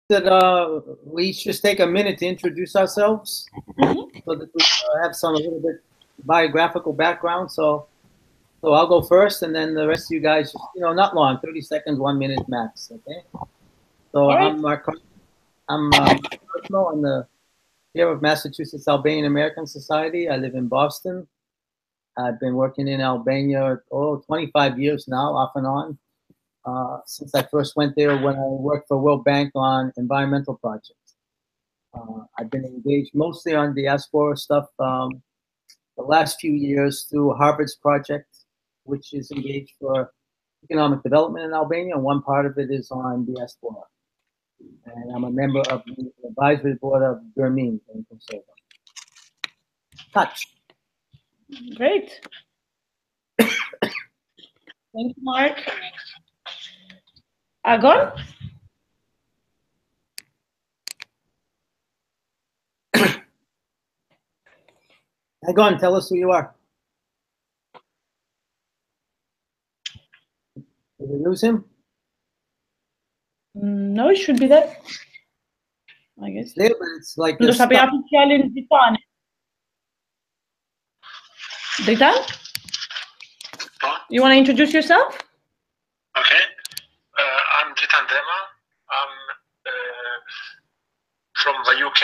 that we each just take a minute to introduce ourselves, so that we have a little bit biographical background. So I'll go first, and then the rest of you guys, just, not long, 30 seconds, 1 minute max. Okay. So right. I'm Mark. I'm the chair of Massachusetts Albanian American Society. I live in Boston. I've been working in Albania 25 years now, off and on. Since I first went there when I worked for World Bank on environmental projects. I've been engaged mostly on diaspora stuff the last few years through Harvard's project, which is engaged for economic development in Albania, and one part of it is on diaspora. And I'm a member of the advisory board of Bermin in Kosovo. Touch. Great. Thank you, Mark. Agon? Agon, tell us who you are. Did we lose him? No, it should be there. I guess. It's there, but it's like Lo sappiamo ufficiale in Dritan. Dritan? You want to introduce yourself? Okay. I'm Dritan Dema. I'm from the UK,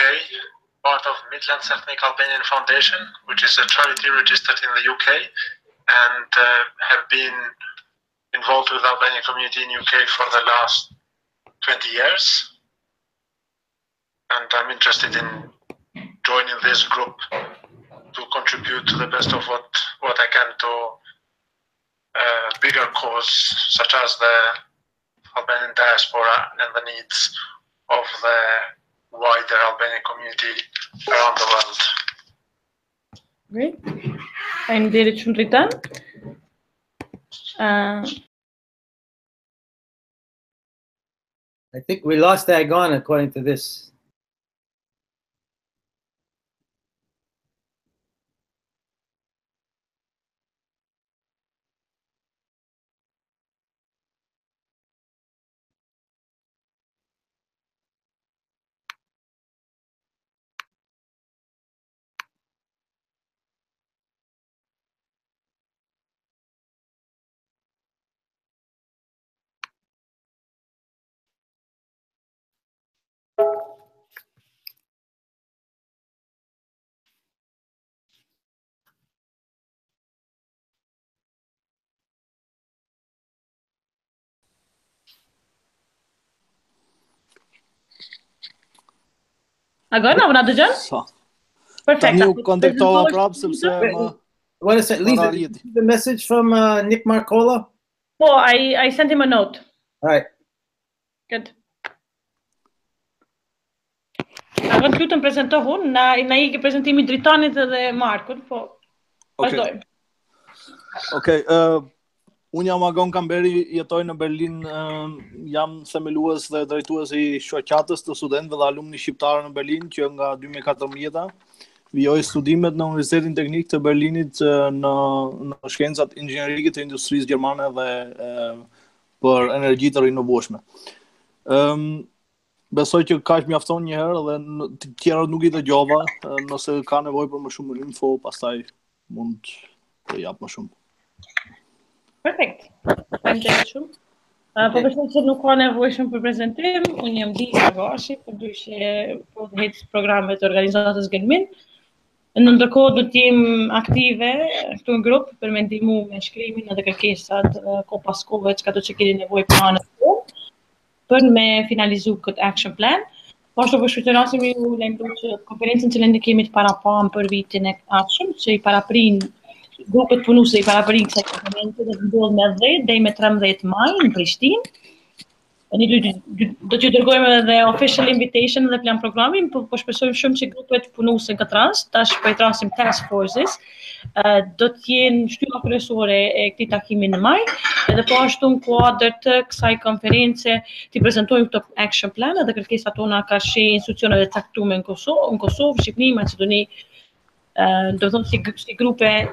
part of Midlands Ethnic Albanian Foundation, which is a charity registered in the UK, and have been involved with the Albanian community in UK for the last 20 years. And I'm interested in joining this group to contribute to the best of what I can to a bigger cause, such as the Albanian diaspora and the needs of the wider Albanian community around the world. Great. I'm Derek Shundritan. I think we lost Agon according to this. Agon, na dëgjon? Perfect. Tani u kontaktova prapë sepse më. What is it? Leave the message from Nick Marcola. Oh, I sent him a note. All right. Good. Agon, lutem prezentohu, na I ke prezentimi Dritanit dhe Markut, po. Vazhdojmë. Okay. Unë jam Agon Kamberi, jetoj në Berlin, jam themelues dhe drejtues I shoqatës të studentëve dhe alumni shqiptarë në Berlin, që nga 2014 vijoj studimet në Universitetin Teknik të Berlinit në shkencat inxhinerike të industrisë gjermane dhe për energji të rinovueshme. Besoj që kaq mjafton një herë dhe të tjerët nuk I dëgjova, nëse ka nevojë për më shumë info, pastaj mund të jap më shumë. Perfect. Faleminderit shumë. Po besoj se nuk ka nevojë shumë për prezantim. Unë jam Disa Gashi, përndryshe po heq programe të organizatës Gelmin. Në ndërkohë do të jem aktive këtu në grup për me ndihmu me shkrimin edhe kërkesat ko pas kohë çka do të keni nevojë për anën tonë për me finalizu këtë action plan. Po ashtu për shkëtërasim ju lejmëru që konferencën që ne kemi të parapam për vitin e ardhshëm, që I paraprin grupet punuese I paraprin kësaj konference dhe ndodh me 10 deri me 13 maj në Prishtinë. Ne do t'ju dërgojmë edhe official invitation dhe plan programin, po shpresojmë shumë që grupet punuese në këtë rast, tash po I trasim task forces, do të jenë shtylla kryesore e këtij takimi në maj, edhe po ashtu në kuadër të kësaj konference t'i prezantojmë këto action plan dhe kërkesat tona ka shi institucioneve të caktuara në Kosovë, Shqipëri, Maqedoni, do të thonë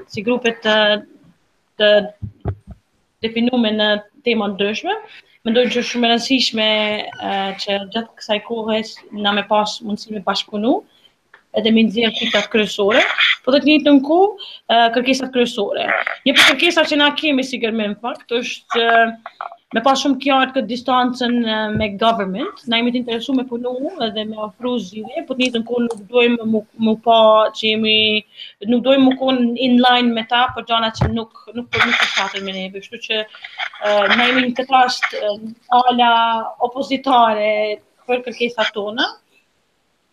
si grupe të definuar në tema ndryshme. Mendoj që është shumë e rëndësishme që gjatë kësaj kohe na me pas mundësi me bashkëpunu edhe me nxjerr pikat kryesore, po të njëjtën kohë kërkesat kryesore. Një për kërkesat që na kemi si gërmim në fakt është me pas shumë qartë këtë distancën me government, na jemi të interesu me punu edhe me ofru zgjidhje, po të njëjtën kohë nuk dojmë mu pa që nuk dojmë mu konë in line me ta për gjana që nuk përshtaten me neve. Kështu që na jemi në këtë rast ala opozitare për kërkesat tona,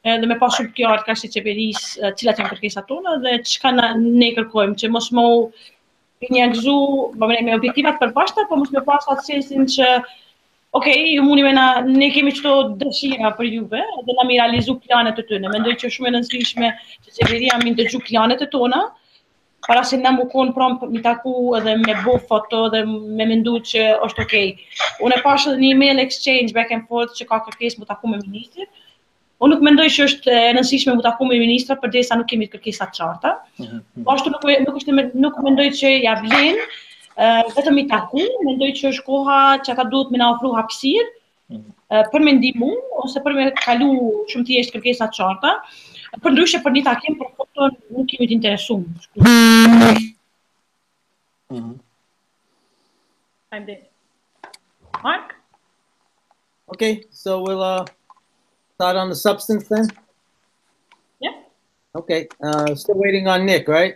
dhe me pas shumë qartë ka si qeverisë cilat janë kërkesat tona dhe çka ne kërkojmë, që mos më një gëzu me objektivat përbashkëta, po mos me pas atë sensin që ju muni ne kemi çto dëshira për juve dhe na mi realizu planet e tyre. Mendoj që është shumë e rëndësishme që qeveria mi ndëgju planet e tona, para se na më konë prom mi taku edhe me bo foto dhe me mendu që është okej. Unë e pash edhe një email exchange back and forth që ka kërkesë mu taku me ministrin. Unë nuk mendoj që është e rëndësishme mu taku me ministra përderisa nuk kemi kërkesa të qarta. Ashtu nuk mendoj që ja vlen vetëm i taku, mendoj që është koha që ata duhet me na ofru hapësirë për me ndihmu ose për me kalu shumë thjesht kërkesa të qarta. Përndryshe për një takim për foton nuk kemi të interesuar. I'm there. Mark? Okay, so we'll start on the substance then? Yeah. Okay, still waiting on Nick, right?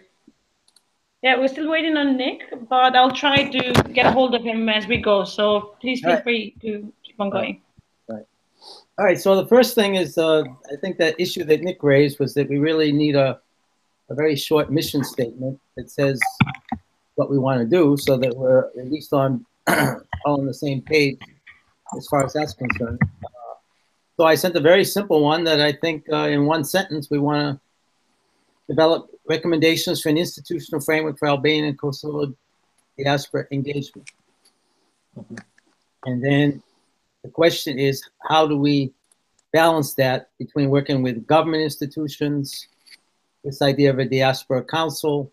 Yeah, we're still waiting on Nick, but I'll try to get a hold of him as we go. So please feel free to keep on going. Right. All right, so the first thing is, I think that issue that Nick raised was that we really need a very short mission statement that says what we want to do so that we're at least all on the same page as far as that's concerned. So I sent a very simple one that I think in one sentence, we want to develop recommendations for an institutional framework for Albanian and Kosovo diaspora engagement. And then the question is, how do we balance that between working with government institutions, this idea of a diaspora council,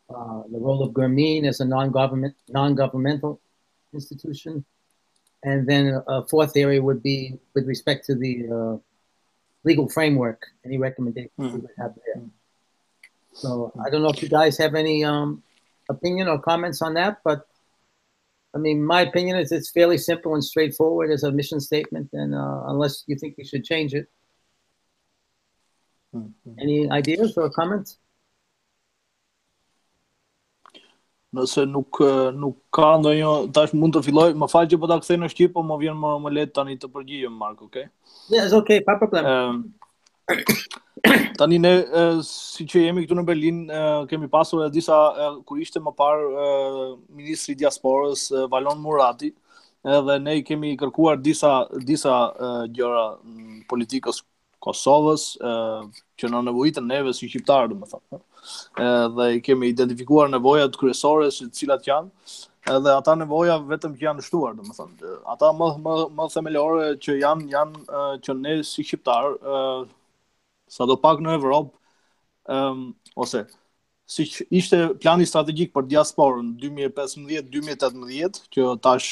the role of Gurmeen as a non-governmental institution, and then a fourth area would be with respect to the legal framework, any recommendations we would have there. So I don't know if you guys have any opinion or comments on that, but I mean, my opinion is it's fairly simple and straightforward as a mission statement, and unless you think we should change it. Any ideas or comments? Nëse nuk ka ndonjë, tash mund të filloj, më fal që po ta kthej në shqip, po më vjen më lehtë tani të përgjigjem, Mark, okay? Yeah, it's okay, pa problem. Tani ne si që jemi këtu në Berlin, kemi pasur disa kur ishte më parë ministri i diasporës Valon Murati, edhe ne kemi kërkuar disa gjëra politikës Kosovës që na nevojitën neve si shqiptarë, domethënë. Dhe i kemi identifikuar nevojat kryesore se cilat janë, edhe ata nevoja vetëm që janë shtuar, domethënë. Ata më themelore që janë që ne si shqiptar, sadopak në Evropë, ose siç ishte plani strategjik për diasporën 2015-2018, që tash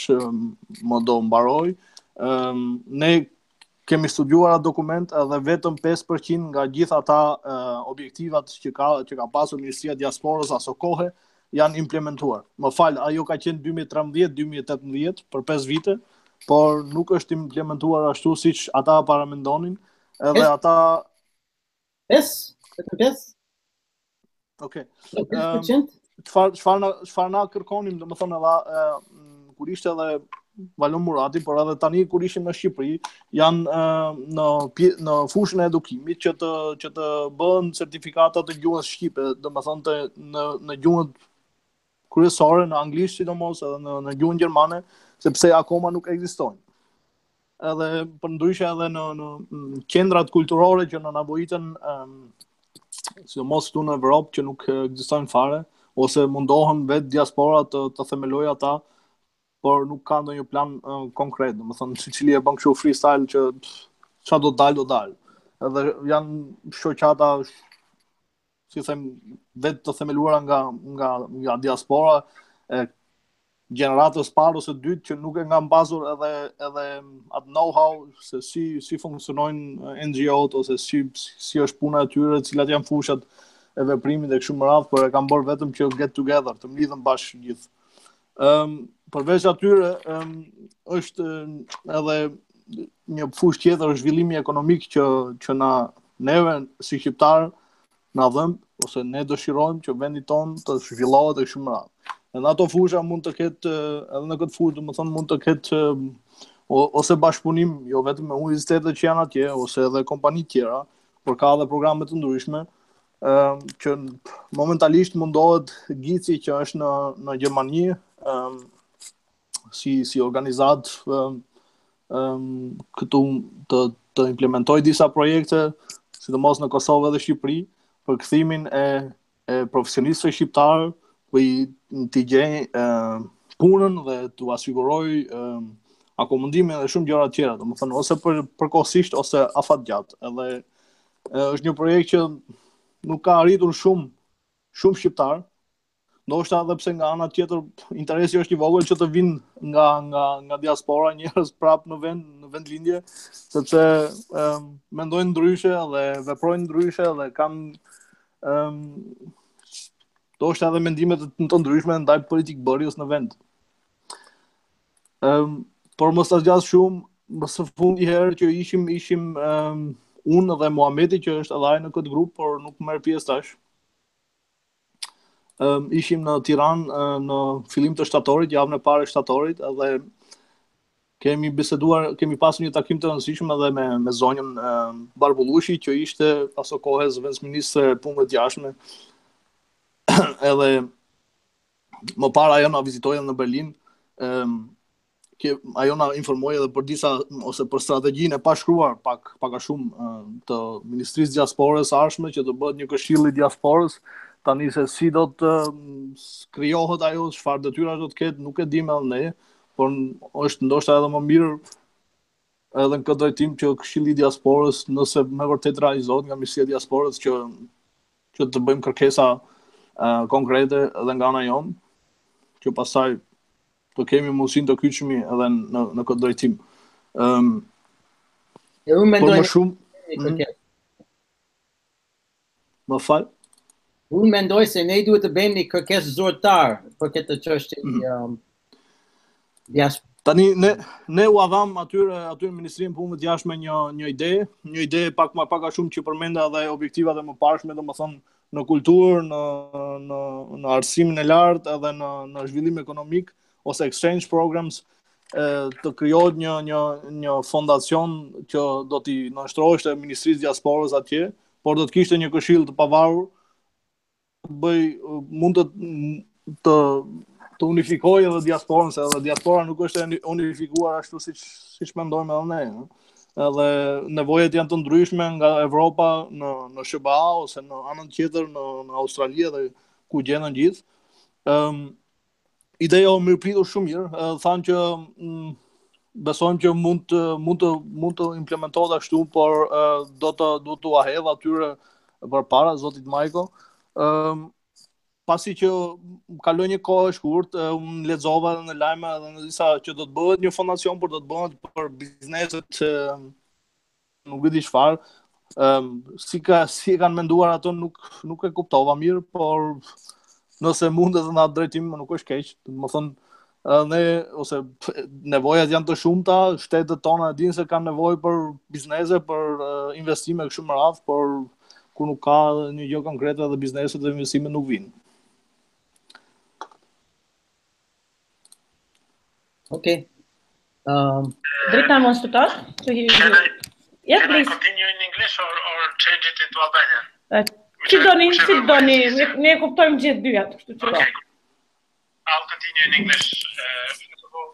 më do mbaroj, ne kemi studiuar atë dokument edhe vetëm 5% nga gjithë ata objektivat që ka pasur Ministria e Diasporës aso kohë janë implementuar. Më fal, ajo ka qenë 2013-2018 për 5 vite, por nuk është implementuar ashtu siç ata paramendonin, edhe ata Okay. Çfarë na kërkonim, domethënë edhe kur ishte edhe Valon Murati, por edhe tani kur ishim në Shqipëri, janë në fushën e edukimit që të bëhen certifikata të gjuhës shqipe, domethënë në gjuhën kryesore, në anglisht sidomos, edhe në gjuhën gjermane, sepse akoma nuk ekzistojnë. Edhe përndryshe edhe në qendrat kulturore që na nevojiten, sidomos këtu në Evropë që nuk ekzistojnë fare, ose mundohen vetë diaspora të themelojë ata, por nuk ka ndonjë plan konkret, domethënë Sicili e bën kështu freestyle që çfarë do dal. Edhe janë shoqata, si them, vetë të themeluara nga diaspora, gjeneratës parë ose dytë që nuk e nga mbasur edhe atë know-how se si funksionojnë NGO-t ose si është puna e tyre, cilat janë fushat e veprimit dhe kështu me radhë, por e kanë bërë vetëm që get together, të mlidhen bashkë gjithë. Përveç atyre është edhe një fushë tjetër zhvillimi ekonomik që neve si shqiptarë na dhëm ose ne dëshirojmë që vendi tonë të zhvillohet e kështu me radhë. Në ato fusha mund të ketë, edhe në këtë fushë, domethënë mund të ketë ose bashkëpunim, jo vetëm me universitetet që janë atje, ose edhe kompani tjera, por ka edhe programe të ndryshme, që momentalisht mundohet Gici që është në Gjermani, si organizat këtu të implementoj disa projekte, sidomos në Kosovë dhe Shqipëri, për kthimin e profesionistëve shqiptarë, t'i gjej punën dhe t'u asiguroj akomodimin dhe shumë gjëra tjera, domethënë ose përkohësisht ose afatgjatë. Edhe është një projekt që nuk ka arritur shumë shqiptar, ndoshta edhe pse nga ana tjetër interesi është i vogël që të vinë nga diaspora njerëz prapë në vendlindje, sepse mendojnë ndryshe dhe veprojnë ndryshe dhe kanë ndoshta edhe mendimet të ndryshme ndaj politikë bërjes në vend. Por mos ta zgjas shumë, më së fundi herë që ishim unë dhe Muhameti që është edhe ai në këtë grup, por nuk merr pjesë tash. Ishim në Tiranë në fillim të shtatorit, javën e parë e shtatorit, edhe kemi pasur një takim të rëndësishëm edhe me zonjën Barbullushi, që ishte aso kohë zëvendësministre e punëve të jashtme. Edhe më parë ajo na vizitoi në Berlin, ajo na informoi edhe për disa ose për strategjinë e pashkruar pak a shumë të Ministrisë Diasporës së ardhshme, që do bëhet një këshill i diasporës. Tani se si do të krijohet ajo, çfarë detyra do të ketë, nuk e dim edhe ne, por është ndoshta edhe më mirë edhe në këtë drejtim që Këshilli i Diasporës, nëse me vërtet realizohet nga Ministria e Diasporës, që të bëjmë kërkesa konkrete edhe nga ana jonë, që pastaj të kemi mundësinë të kyçemi edhe në këtë drejtim. Unë mendoj më shumë më fal. Unë mendoj se ne duhet të bëjmë një kërkesë zyrtare për këtë çështje diasporë. Tani ne u adham atyre në Ministrinë e Punëve të Jashtme një ide pak a shumë që përmenda edhe objektivat e mëparshme, domethënë në kulturë, në arsimin e lartë, edhe në zhvillim ekonomik ose exchange programs, të krijohet një fondacion që do t'i nënshtroheshte Ministrisë Diasporës atje, por do të kishte një këshill të pavarur, mund të unifikojë edhe diasporën, se edhe diaspora nuk është unifikuar ashtu siç mendojmë edhe ne. Edhe nevojat janë të ndryshme nga Evropa në SBA ose në anën tjetër në Australi dhe ku gjenden gjithë. Ideja u mirëpritur shumë mirë, thanë që besojmë që mund të implementohet ashtu, por do t'u ahedh atyre përpara zotit Majko. Pasi që kaloi një kohë e shkurtë, unë lexova në lajme edhe në disa që do të bëhet një fondacion, por do të bëhet për bizneset nuk e di çfarë. Si e kanë menduar ato nuk e kuptova mirë, por nëse mundet në atë drejtim nuk është keq. Domethënë ne ose nevojat janë të shumta, shtetet tona dinë se kanë nevojë për biznese, për investime kështu me radhë, por ku nuk ka një gjë konkrete dhe bizneset dhe investimet nuk vinë. Okay. Drita wants to talk. So yes, please. Can I continue in English or change it into Albanian? Si doni, ne kuptojmë gjithë dyja, kështu që. Okay. I'll continue in English. First of all,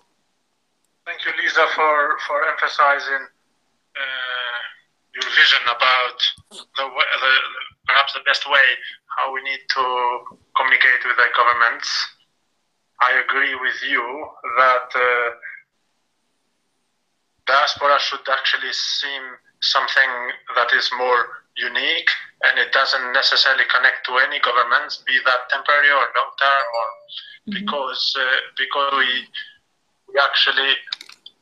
thank you, Lisa, for emphasizing your vision about perhaps the best way how we need to communicate with the governments. I agree with you that diaspora should actually seem something that is more unique, and it doesn't necessarily connect to any governments, be that temporary or long term, or because we actually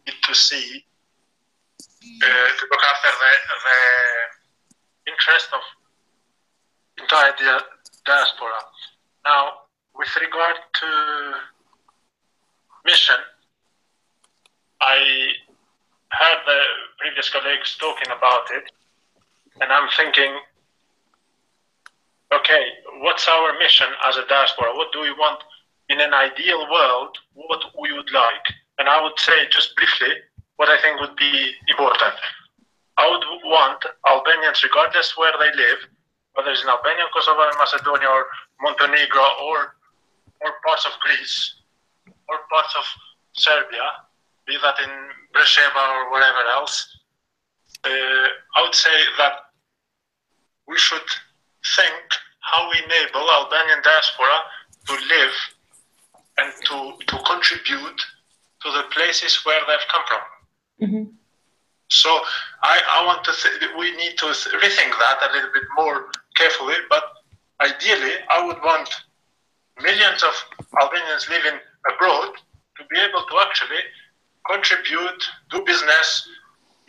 need to see to look after the interest of entire diaspora. Now, with regard to mission, I heard the previous colleagues talking about it, and I'm thinking, okay, what's our mission as a diaspora? What do we want in an ideal world? What we would like? And I would say, just briefly, what I think would be important. I would want Albanians, regardless where they live, whether it's in Albania, Kosovo, Macedonia, or Montenegro, or parts of Greece, or parts of Serbia, be that in Breševa or wherever else, I would say that we should think how we enable Albanian diaspora to live and to contribute to the places where they've come from. So I want to we need to rethink that a little bit more carefully, but ideally I would want millions of Albanians living abroad to be able to actually contribute, do business,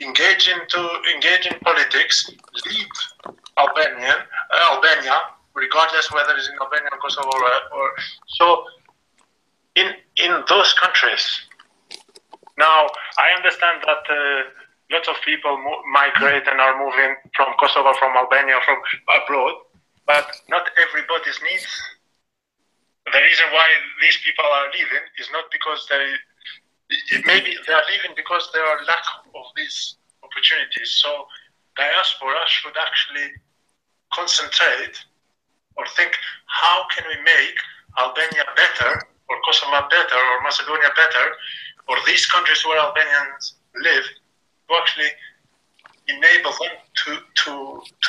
engage in politics, lead Albania, regardless whether it's in Albania, Kosovo, or so in those countries. Now, I understand that lots of people migrate and are moving from Kosovo, from Albania, from abroad, but not everybody's needs. The reason why these people are leaving is not because maybe they are leaving because there are lack of these opportunities. So diaspora should actually concentrate or think, how can we make Albania better, or Kosovo better, or Macedonia better, or these countries where Albanians live, to actually enable them to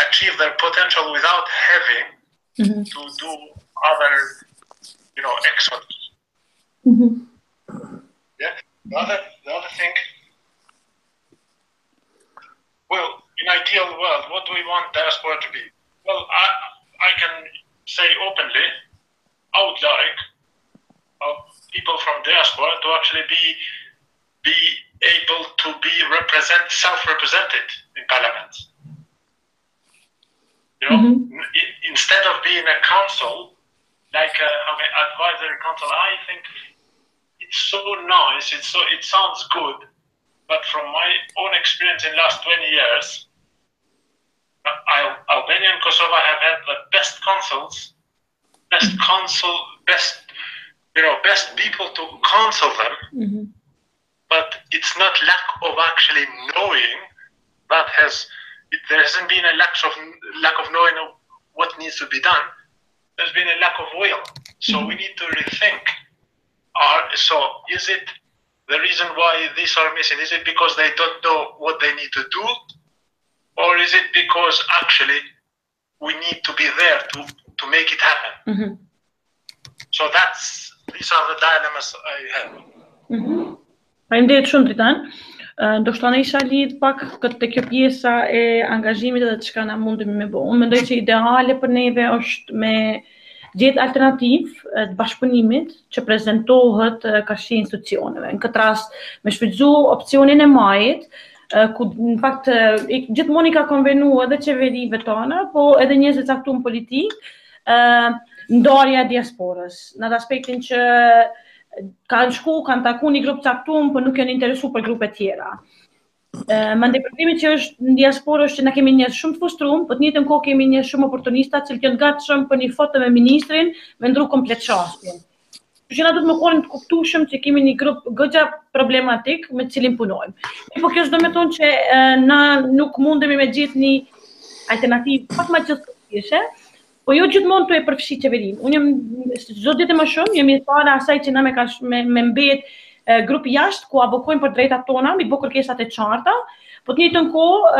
achieve their potential without having to do other, exodus. Yeah. The other thing. Well, in ideal world, what do we want diaspora to be? Well, I can say openly, I would like people from diaspora to actually be able to be self-represented in parliament. Instead of being a council, like an advisory council, I think it's so nice. It sounds good, but from my own experience in the last 20 years, Albania and Kosovo have had the best councils, best people to counsel them. But it's not lack of actually knowing that there hasn't been a lack of knowing of what needs to be done. There's been a lack of will. So we need to rethink. So is it the reason why these are missing? Is it because they don't know what they need to do? Or is it because actually we need to be there to make it happen? So these are the dilemmas I have. Faleminderit shumë Dritan. Ndoshta ne isha lidh pak këtë kjo pjesa e angazhimit edhe çka na mundemi me bë. Unë mendoj që ideale për neve është me gjetë alternativë të bashkëpunimit që prezantohet kashë institucioneve. Në këtë rast me shfrytëzu opsionin e majit, ku në fakt gjithmonë I ka konvenuar edhe qeverive tona, po edhe njerëzve të caktuar politik, ndarja e diasporës, në atë aspektin që kanë shku, kanë taku një grup caktuar, por nuk janë interesu për grupe tjera. Mandej problemi që është në diasporë është që na kemi njerëz shumë të frustruar, por të njëjtën kohë kemi njerëz shumë oportunista që janë gatshëm për një foto me ministrin, me ndru komplet çastin. Kështu që na duhet më konë të kuptueshëm që kemi një grup goxha problematik me të cilin punojmë. Po kjo s'do të thonë që na nuk mundemi me gjetë një alternativë pak më gjithësishe, po jo gjithmonë të e përfshi qeverinë. Unë jam çdo ditë më shumë, jam I para asaj që na me mbet grupi jashtë ku avokojmë për drejtat tona, mi bë kërkesat e qarta, po të njëjtën kohë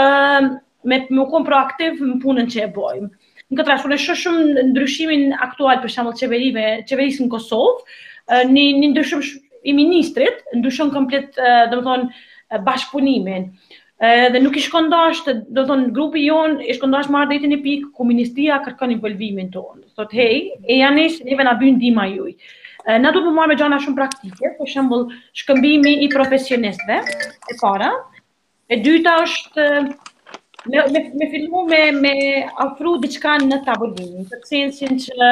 me qenë proaktiv në punën që e bëjmë. Në këtë rast, unë shoh shumë ndryshimin aktual për shembull qeverisë në Kosovë, një ndryshim I ministrit, ndryshon komplet, domethënë bashkëpunimin. Dhe nuk i shkon dash, do thonë grupi jon i shkon dash marrë deri në pikë ku ministria kërkon involvimin tonë. Thot hey, e janë neve na bën ndihma juj. Na duhet të marrë me gjëra shumë praktike, për shembull shkëmbimi i profesionistëve e para. E dyta është me fillu me afru diçka në tavolinë, në sensin që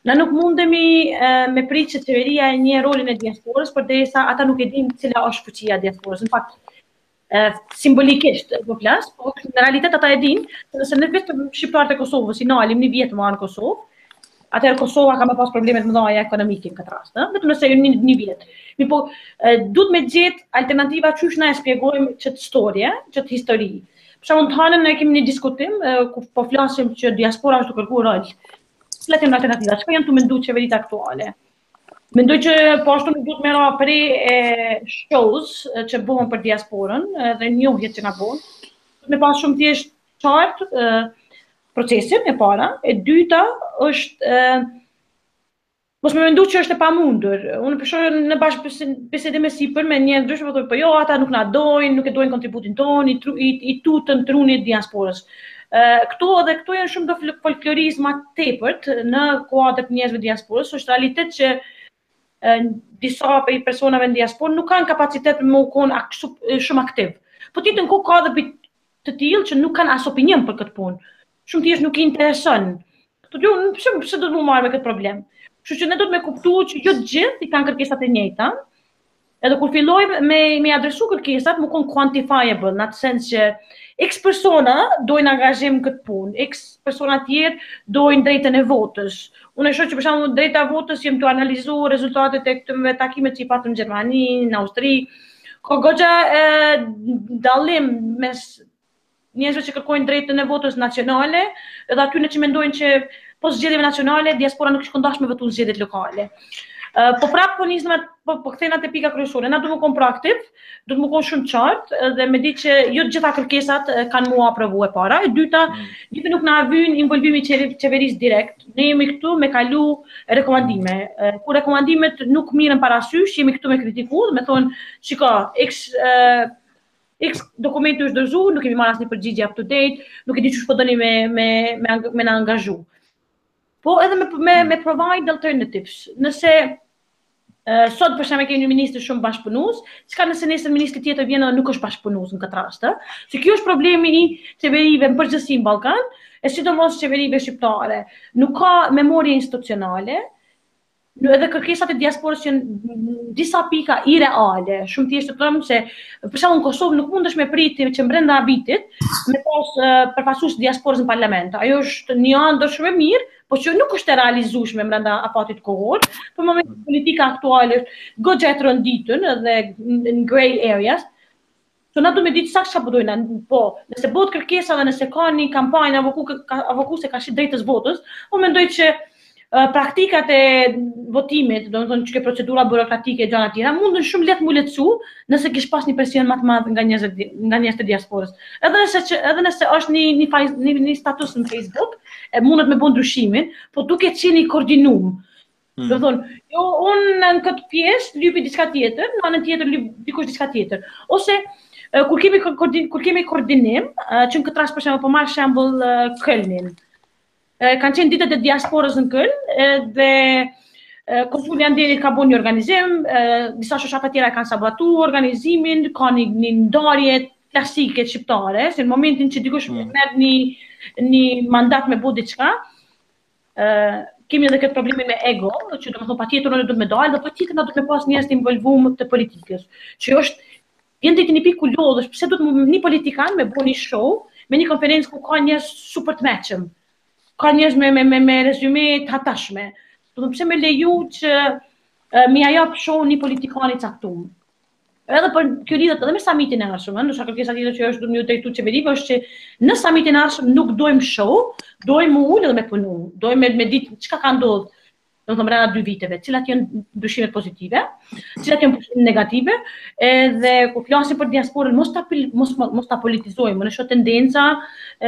na nuk mundemi me pritë që qeveria e njeh rolin e diasporës, përderisa ata nuk e dinë cila është fuqia e diasporës. Në fakt simbolikisht po flas, po në realitet ata e dinë, se nëse ne vetëm shqiptarët e Kosovës i nalim një vit më anë Kosovë, atëherë Kosova ka më pas probleme të mëdha ekonomike në këtë rast, vetëm nëse një vit. Mi po duhet me gjetë alternativa çysh na e shpjegojmë ç't historie, ç't histori. Për shembull, në Hanën ne kemi një diskutim ku po flasim që diaspora është të kërkuar rol. Cilat janë alternativa? Çfarë janë të menduar qeveritë aktuale? Mendoj që po ashtu nuk duhet merra prej shows që bëhen për diasporën dhe njohjet që na bëhen. Me pas shumë thjesht qartë procesin e para. E dyta është mos më mendu që është e pamundur. Unë përshoj në bashkëbisedim me sipër me njerëz ndryshëm, po thonë po jo, ata nuk na dojnë, nuk e dojnë kontributin tonë, i tutën trunit diasporës. Këto janë shumë do folklorizma tepërt në kuadër të njerëzve diasporës, është realitet që disa prej personave në diasporë nuk kanë kapacitet me u kon shumë aktiv. Po tjetër ku ka edhe të tillë që nuk kanë as opinion për këtë punë. Shumë thjesht nuk i intereson. Këto dy pse do të më marr me këtë problem. Kështu që ne do të me kuptuar që jo të gjithë i kanë kërkesat e njëjta. Edhe kur fillojmë me adresu kërkesat, më kon quantifiable, në atë sens që X persona dojnë angazhim këtë punë, X persona tjerë dojnë drejtën e votës. Unë e shoh që për shembull drejta e votës jem të analizu rezultatet e këtyre takimet që i patëm në Gjermani, në Austri. Ka goxha dallim mes njerëzve që kërkojnë drejtën e votës nacionale, edhe atyre që mendojnë që po zgjedhjeve nacionale diaspora nuk shkon dashme votu zgjedhjet lokale. Po prapë po nisëm po kthejna te pika kryesore. Na duhet të qenë proaktiv, duhet të qenë shumë qartë dhe me ditë që jo të gjitha kërkesat kanë mua aprovu e para. E dyta, gjithë nuk na vyn involvimi i qeverisë direkt. Ne jemi këtu me kalu rekomandime. Kur rekomandimet nuk mirën parasysh, jemi këtu me kritiku, me thonë, shiko, X dokumenti është dorëzuar, nuk kemi marrë asnjë përgjigje up to date, nuk e di çu po doni me na angazhu. Po edhe me provide alternatives. Nëse sot për shembull kemi një ministër shumë bashkëpunues, çka nëse nesër ministri tjetër vjen dhe nuk është bashkëpunues në këtë rast, Se kjo është problemi i qeverive në përgjithësi në Ballkan, e sidomos qeverive shqiptare. Nuk ka memorie institucionale, edhe kërkesat e diasporës janë disa pika irreale. Shumë thjesht të them se për shembull në Kosovë nuk mundesh me priti që brenda vitit me pas përfaqësues diasporës në parlament. Ajo është një anë shumë e mirë, po që nuk është e realizueshme brenda afatit kohor. Për momentin politika aktuale është goxha e tronditën dhe në grey areas. So na do me ditë saktë çfarë bëjnë. Po, nëse bëhet kërkesa dhe nëse ka një kampanjë avokuse ka shi drejtës votës, unë mendoj që praktikat e votimit, do të thonë çka procedura burokratike e gjëra të tjera, mundën shumë lehtë mu lehtësu nëse kish pas një presion më të madh nga njerëzit të diasporës. Edhe nëse është një status në Facebook, mundet me bën ndryshimin, po duke qenë i koordinuar. Do të thonë, jo unë në këtë pjesë lypi diçka tjetër, në anën tjetër lyp dikush diçka tjetër. Ose kur kemi koordinim, që në këtë rast për shembull po marr shembull Kölnin. Kanë qenë ditët e diasporës në Köln dhe konsuli Anderi ka bën një organizim, disa shoqata tjera kanë sabotuar organizimin, ka një ndarje klasike shqiptare, se në momentin që dikush merr një mandat me bëu diçka, kemi edhe këtë probleme me ego, që domethënë patjetër ne duhet me dalë, dhe patjetër na duhet me pas njerëz të involvuar të politikës. Që është vjen deri në pikë ku lodhesh, pse duhet një politikan me bëu një show, me një konferencë ku ka njerëz super të mëshëm. Ka njerëz me rezume të hatashme. Do të pse me leju që mi jap show një politikani caktuar. Edhe për kjo lidhet edhe me samitin e ardhshëm, ndoshta kërkesa tjetër që është duhet më drejtu qeverive është që në samitin e ardhshëm nuk dojmë show, dojmë ulë dhe me punu, dojmë me ditë çka ka ndodhur. Do të them brenda 2 viteve, cilat janë ndryshimet pozitive, cilat janë ndryshime negative, edhe kur flasim për diasporën mos ta politizojmë, në shoh tendenca,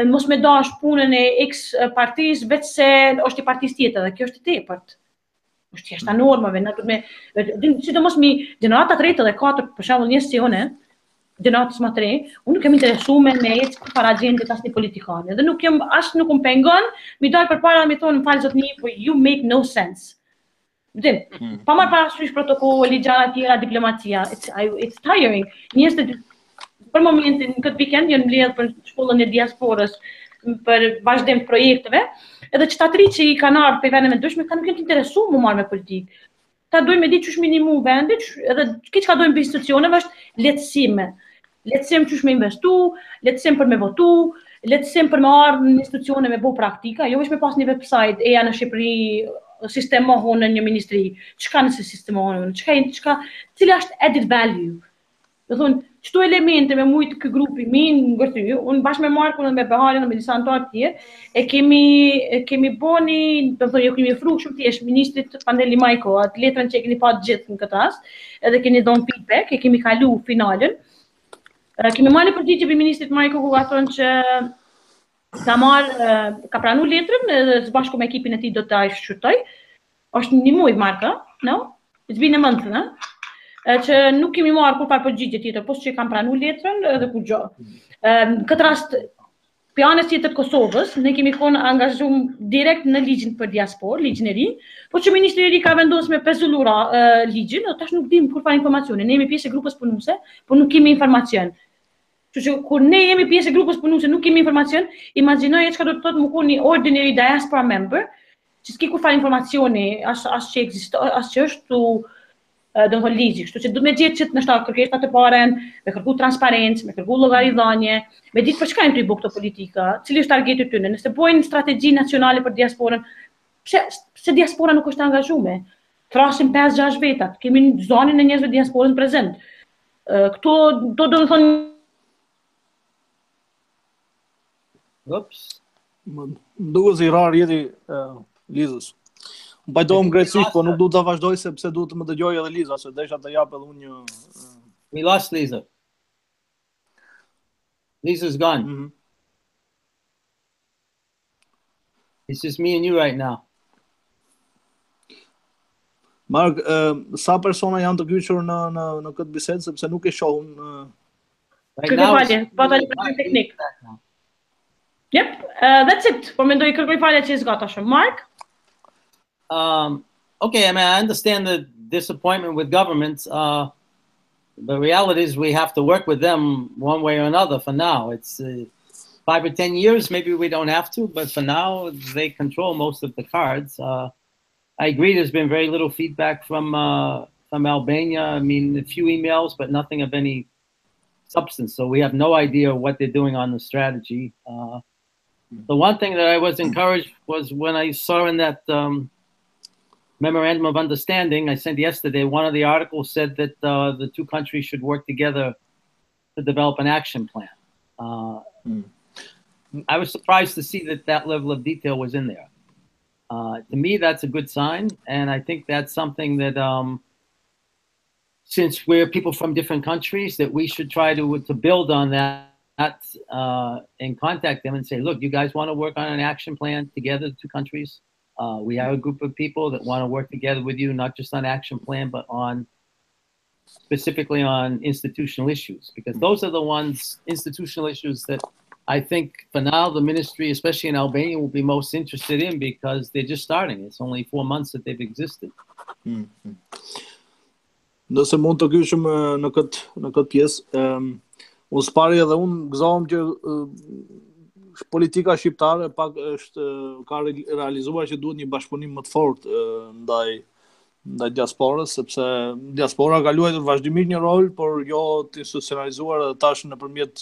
mos me dash punën e X partisë vetë se është i partisë tjetër, dhe kjo është e tepërt. Është jashtë normave, na duhet me sidomos mi gjenerata 3 dhe 4, për shembull njerëz si unë, gjenatës më të re, unë nuk jam interesuar me ecë para agjendës asnjë politikane. Dhe nuk më pengon, mi dal përpara mi thonë më falë zotni, po you make no sense. Pa marrë parasysh protokoll, ligjara tjera, diplomacia. It's tiring. Njerëzit për momentin në këtë vikend janë mbledhur për shkollën e diasporës për vazhdim të projekteve, edhe qytetërit që i kanë ardhur për vendeve ndryshme kanë nuk janë të interesuar më marrë me politikë. Ta dojmë me ditë çush minimu vendit, edhe çka dojmë për institucioneve është lehtësime. Lehtësim çush me investu, lehtësim për me votu, lehtësim për me ardhur në institucione me bëu praktika, jo vetëm me pas një website eja në Shqipëri sistemohon në një ministri, çka nëse sistemohon, cila është added value. Do thonë, çto elemente me mujt ky grupi min ngërty, unë bashkë me Markun dhe me Behalin dhe me disa anëtar të tjerë, kemi bëni, do thonë, jo kemi ofruar shumë thjesht ministrit Pandeli Majko, atë letrën që e keni pa të gjithë në këtë rast, edhe keni dhënë feedback, e kemi kalu finalen. Kemi marrë përgjigje për ministrit Majko ku ka thonë që ka pranu letrën dhe së bashku me ekipin e tij do ta shqyrtoj. Është një muaj Marka, no? It's been a month, no? Që nuk kemi marrë kur farë përgjigje tjetër, po që kam pranu letrën dhe kur gjë. Në këtë rast, për anës tjetër të Kosovës, ne kemi konë angazhum direkt në ligjin për diasporë, ligjin e ri, po që Ministri i ri ka vendosur me pezullura ligjin, dhe tash nuk dim kur farë informacione. Ne jemi pjesë e grupës punuse, po nuk kemi informacion. Që kur ne jemi pjesë e grupës punuse, nuk kemi informacion, imagjinoje çka do të thotë më kur një ordinary diaspora member, që s'ki kur farë informacioni, as që ekziston, as që është tu do të thonë ligji, kështu që do me gjetë që në shtat kërkesat të paren, me kërku transparencë, me kërku llogaridhënie, me ditë për çka janë të i bukë të politika, cili është targeti tyre, nëse bojnë strategji nacionale për diasporën, pse diaspora nuk është angazhuar? Thrasim 5-6 vetat, kemi zonin e njerëzve diasporën prezent. Këto do të thonë Më duket se i rar jeti Lizës. Më pajtohem grecisht, po nuk du të vazhdoj sepse du të më dëgjoj edhe Liza, se desha të jap edhe unë një... We lost Lisa. Lisa's gone. It's just me and you right now. Mark, sa persona janë të kyçur në këtë bisedë, sepse nuk e shohun... Right now, teknik. Yep, that's it. Po mendoj kërkoj falje që zgata shumë. Mark? Okay, I mean, I understand the disappointment with governments. The reality is we have to work with them one way or another for now. It's 5 or 10 years, maybe we don't have to, but for now, they control most of the cards. I agree there's been very little feedback from Albania. I mean, a few emails, but nothing of any substance. So we have no idea what they're doing on the strategy. The one thing that I was encouraged was when I saw in that memorandum of understanding I sent yesterday, one of the articles said that the two countries should work together to develop an action plan. I was surprised to see that level of detail was in there. To me, that's a good sign, and I think that's something that, since we're people from different countries, that we should try to build on that. And contact them and say, look, you guys want to work on an action plan together, the two countries? We have a group of people that want to work together with you, not just on action plan, but specifically on institutional issues, because those are the institutional issues that I think for now the ministry, especially in Albania, will be most interested in because they're just starting. It's only 4 months that they've existed. Nëse mund të kyshëm në këtë pjesë, unë s'pari edhe unë gëzohem që politika shqiptare pak ka realizuar që duhet një bashkëpunim më të fortë ndaj diasporës, sepse diaspora ka luajtur vazhdimisht një rol, por jo të institucionalizuar edhe tash nëpërmjet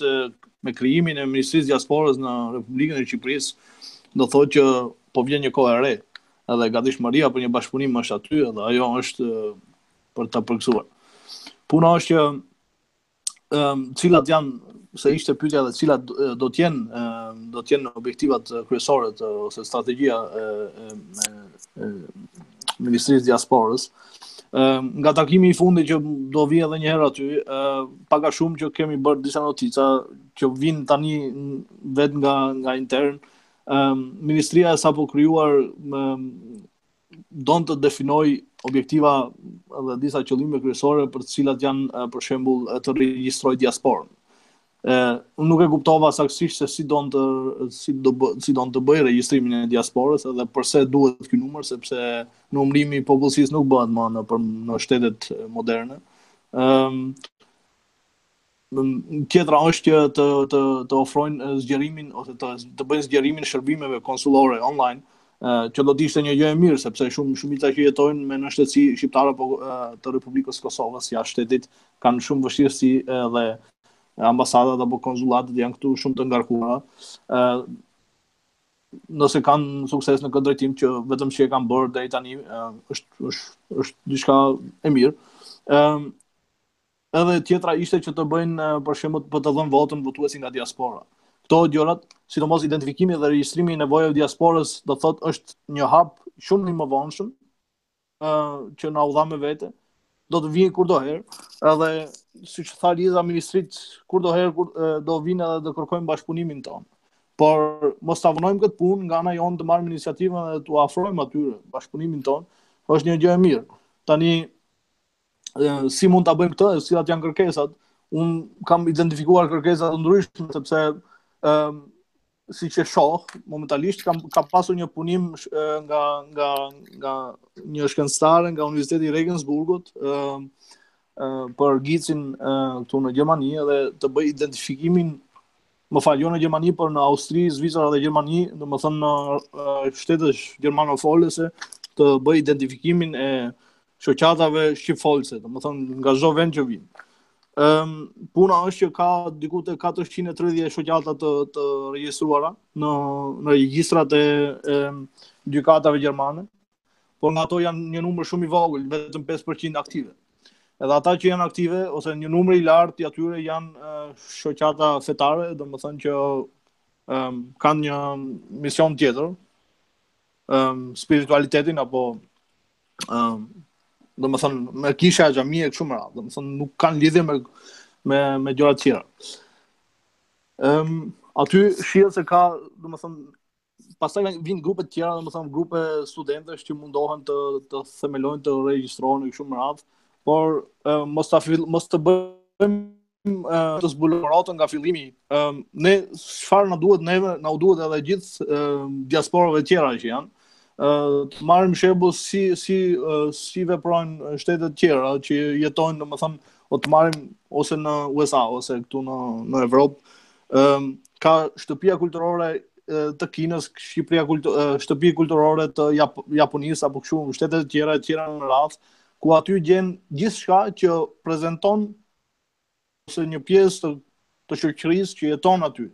me krijimin e Ministrisë Diasporës në Republikën e Shqipërisë, do thotë që po vjen një kohë e re, edhe gatishmëria për një bashkëpunim është aty, dhe ajo është për ta përgëzuar. Puna është që cilat janë, se ishte pyetja dhe cilat do të jenë objektivat kryesore ose strategjia e Ministrisë Diasporës. Nga takimi i fundit që do vi edhe një herë aty, pak a shumë që kemi bërë disa notica që vinë tani vetë nga intern. Ministria e sapo krijuar don të definoj objektiva dhe disa qëllime kryesore për të cilat janë për shembull të regjistroj diasporën. Unë nuk e kuptova saktësisht se si don të bëj regjistrimin e diasporës edhe pse duhet ky numër, sepse numërimi i popullsisë nuk bëhet më në shtetet moderne. Tjetra është që të ofrojnë zgjerimin ose të bëjnë zgjerimin e shërbimeve konsullore online, që do të ishte një gjë e mirë sepse shumica që jetojnë me në shtetësi shqiptare apo të Republikës Kosovës jashtë shtetit kanë shumë vështirësi dhe ambasadat apo konsulatet janë këtu shumë të ngarkuara. Nëse kanë sukses në këtë drejtim që vetëm që e kanë bërë deri tani është diçka e mirë. Edhe tjetra ishte që të bëjnë për shembull për të dhënë votën votuesi nga diaspora. Këto gjërat, sidomos identifikimi dhe regjistrimi i nevojave të diasporës, do thotë është një hap shumë i mëvonshëm që na u dha me vete. Do të vijë kurdoherë, edhe siç tha Liza, ministrit kurdoherë do vinë edhe do kërkojnë bashkëpunimin tonë. Por mos ta vonojmë këtë punë nga ana jonë të marrim iniciativën dhe t'u afrojmë atyre bashkëpunimin tonë, është një gjë e mirë. Tani si mund ta bëjmë këtë, cilat janë kërkesat? Unë kam identifikuar kërkesa të ndryshme sepse siç e shoh, momentalisht ka pasur një punim nga një shkencëtare nga Universiteti i Regensburgut për gicin këtu në Gjermani dhe të bëj identifikimin, jo në Gjermani, por në Austri, Zvicër dhe Gjermani, domethënë në shtetet gjermanofolëse, të bëj identifikimin e shoqatave shqipfolëse, domethënë nga çdo vend që vinë. Puna është që ka diku te 430 shoqata të regjistruara në regjistrat e gjykatave gjermane, por nga ato janë një numër shumë i vogël, vetëm 5% aktive. Edhe ata që janë aktive ose një numër i lartë i atyre janë shoqata fetare, domethënë që kanë një mision tjetër, spiritualitetin apo domethënë me kisha xhamie kështu më radh, domethënë nuk kanë lidhje me gjëra të tjera. Aty shihet se ka, domethënë pastaj vijnë grupe të tjera, domethënë grupe studentësh që mundohen të themelojnë të regjistrohen kështu më radh, por mos të bëjmë të zbuluar nga fillimi. Ne çfarë na duhet neve, na u duhet edhe gjithë diasporave të tjera që janë. Të marrim shembull si veprojnë shtetet tjera që jetojnë, domethënë, o të marrim ose në USA ose këtu në Evropë, ka shtëpia kulturore të Kinës, shtëpi kulturore të Japonisë apo kështu, shtetet tjera në radhë, ku aty gjen gjithçka që prezanton ose një pjesë të shoqërisë që jeton aty.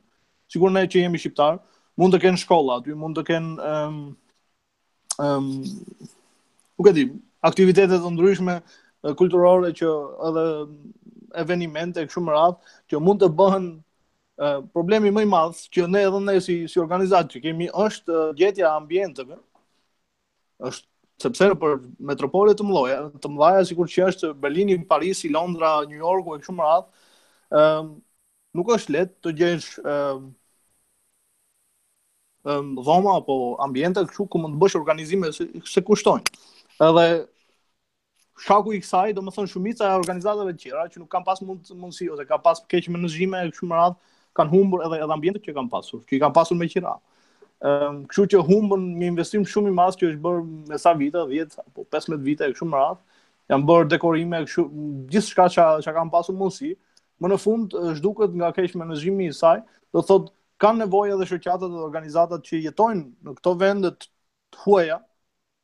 Sigur ne që jemi shqiptar, mund të kenë shkolla aty, mund të kenë nuk e di, aktivitete të ndryshme kulturore që edhe evenimente kështu më radh që mund të bëhen problemi më i madh që ne si organizat që kemi është gjetja ambienteve. Është sepse për metropole të mëdha sikur që është Berlini, Parisi, Londra, New Yorku e kështu më radh, nuk është lehtë të gjesh dhoma apo ambiente kështu ku mund të bësh organizime se kushtojnë. Edhe shaku i kësaj, domethënë shumica e organizatave të tjera që nuk kanë pas mundësi ose ka pas keq menaxhime kështu më radh, kanë humbur edhe ambientet që kanë pasur, që i kanë pasur me qira. Kështu që humbën një investim shumë i madh që është bërë me sa vite, 10 apo 15 vite kështu më radh, janë bërë dekorime kështu, gjithçka që kanë pasur mundësi, më në fund zhduket nga keq menaxhimi i saj, do thotë kanë nevojë edhe shoqatat dhe organizatat që jetojnë në këto vende të huaja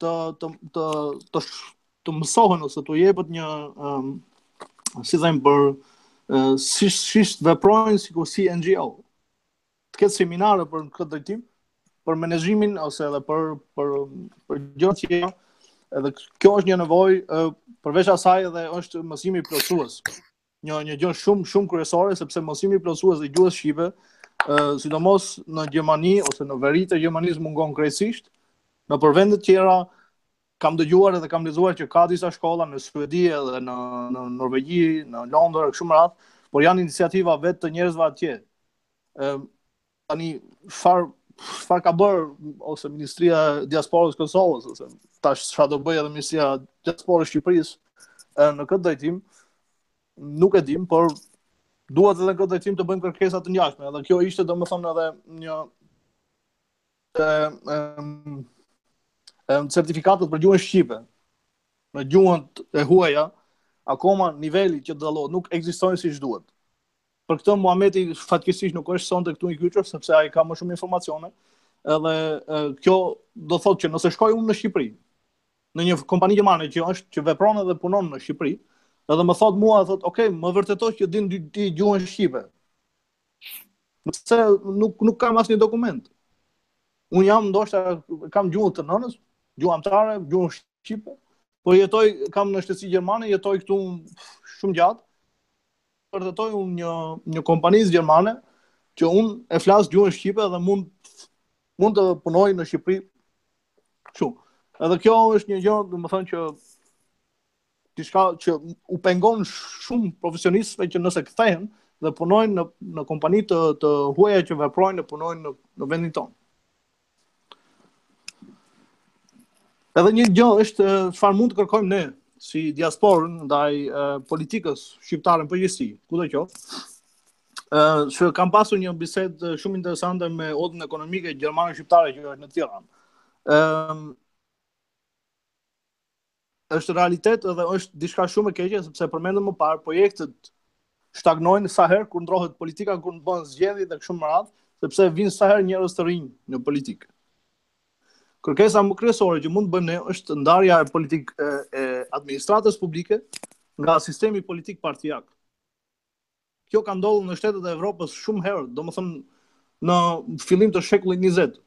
të mësohen ose të jepet një si them për si veprojnë si NGO. Të ketë seminare për këtë drejtim, për menaxhimin ose edhe për gjërat që janë. Edhe kjo është një nevojë përveç asaj edhe është mësimi plotësues. Një gjë shumë kryesore sepse mësimi plotësues i gjuhës shqipe, sidomos në Gjermani ose në veri të Gjermanisë mungon krejtësisht. Në vende të tjera kam dëgjuar edhe kam lexuar që ka disa shkolla në Suedi edhe në Norvegji, në Londër kështu më radh, por janë iniciativa vetë të njerëzve atje. Tani çfarë çfarë ka bërë ose Ministria e Diasporës së Kosovës ose tash çfarë do bëjë edhe Ministria e Diasporës së Shqipërisë në këtë drejtim, nuk e dim, por duhet edhe në këtë drejtim të bëjmë kërkesa të ngjashme. Edhe kjo ishte domethënë edhe një certifikatet për gjuhën shqipe. Në gjuhën e huaja, akoma niveli që dallohet nuk ekzistojnë siç duhet. Për këtë Muhameti fatkeqësisht nuk është sonte këtu i kyçur sepse ai ka më shumë informacione. Edhe kjo do thotë që nëse shkoj unë në Shqipëri, në një kompani gjermane që vepron edhe punon në Shqipëri, edhe më thot mua, thot, "Ok, më vërtetoj që din ti gjuhën shqipe." Nëse nuk kam asnjë dokument. Unë jam ndoshta kam gjuhën të nënës, gjuhën amtare, gjuhën shqipe, por kam në shtësi gjermane, jetoj këtu shumë gjatë. Vërtetoj unë një kompanisë gjermane që unë e flas gjuhën shqipe dhe mund të punoj në Shqipëri kështu. Edhe kjo është një gjë, domethënë që diçka që u pengon shumë profesionistëve që nëse kthehen dhe punojnë në kompani të huaja që veprojnë dhe punojnë në vendin tonë. Edhe një gjë është çfarë mund të kërkojmë ne si diasporën ndaj politikës shqiptare në përgjithësi, kudo qoftë. Që kam pasur një bisedë shumë interesante me Odën Ekonomike Gjermane Shqiptare që është në Tiranë. Është realitet edhe është diçka shumë e keqe sepse përmendëm më parë projektet stagnojnë sa herë kur ndrohet politika, kur bën zgjedhje dhe kështu me radhë, sepse vinë sa herë njerëz të rinj në politikë. Kërkesa më kryesore që mund të bëjmë ne është ndarja e administratës publike nga sistemi politik partijak. Kjo ka ndodhur në shtetet e Evropës shumë herë, domethënë në fillim të shekullit 20.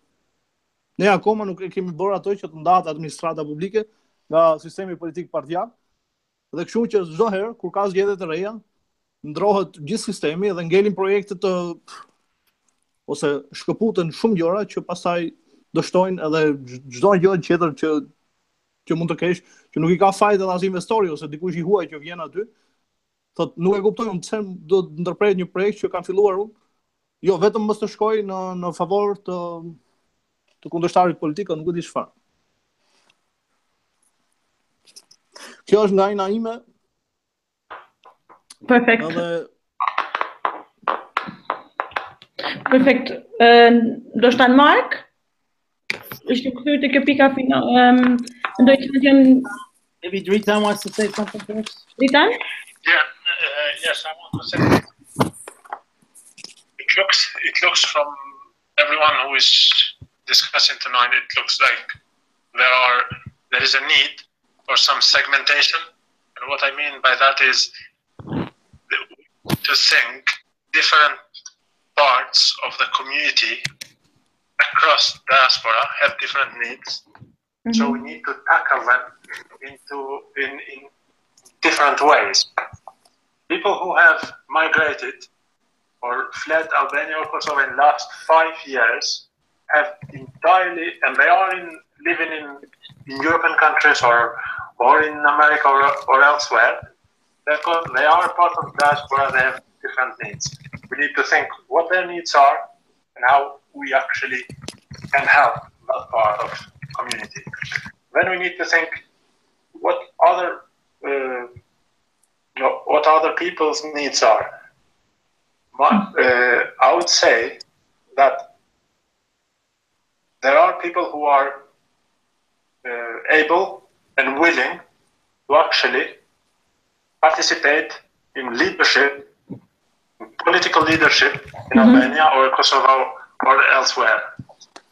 Ne akoma nuk e kemi bërë ato që të ndahet administrata publike nga sistemi politik partijak, dhe kështu që çdo herë kur ka zgjedhje të reja, ndrohet gjithë sistemi dhe ngelin projekte ose shkëputen shumë gjëra që pastaj dështojnë edhe çdo gjë tjetër që mund të kesh, që nuk i ka fajt edhe as investori ose dikush i huaj që vjen aty, thotë nuk e kuptojmë pse do të ndërpret një projekt që kanë filluar unë, jo vetëm mos të shkoj në favor të kundërshtarit politik, nuk e di çfarë. Kjo është nga ana ime. Perfekt. Perfekt. Do shtan Mark? Ishte kthyer te kjo pika finale. Mendoj që janë Maybe Dritan wants to say something first. Dritan? Yeah, yes, I want to say it looks from everyone who is discussing tonight, it looks like there is a need for some segmentation, and what I mean by that is to think different parts of the community across diaspora have different needs. Mm-hmm. So we need to tackle them in different ways. People who have migrated or fled Albania or Kosovo in the last 5 years have entirely, and they are living in European countries or in America or elsewhere. They are part of diaspora, they have different needs. We need to think what their needs are and how we actually can help that part of community. Then we need to think what other people's needs are. I would say that there are people who are able and willing to actually participate in leadership, political leadership in Albania or Kosovo or elsewhere.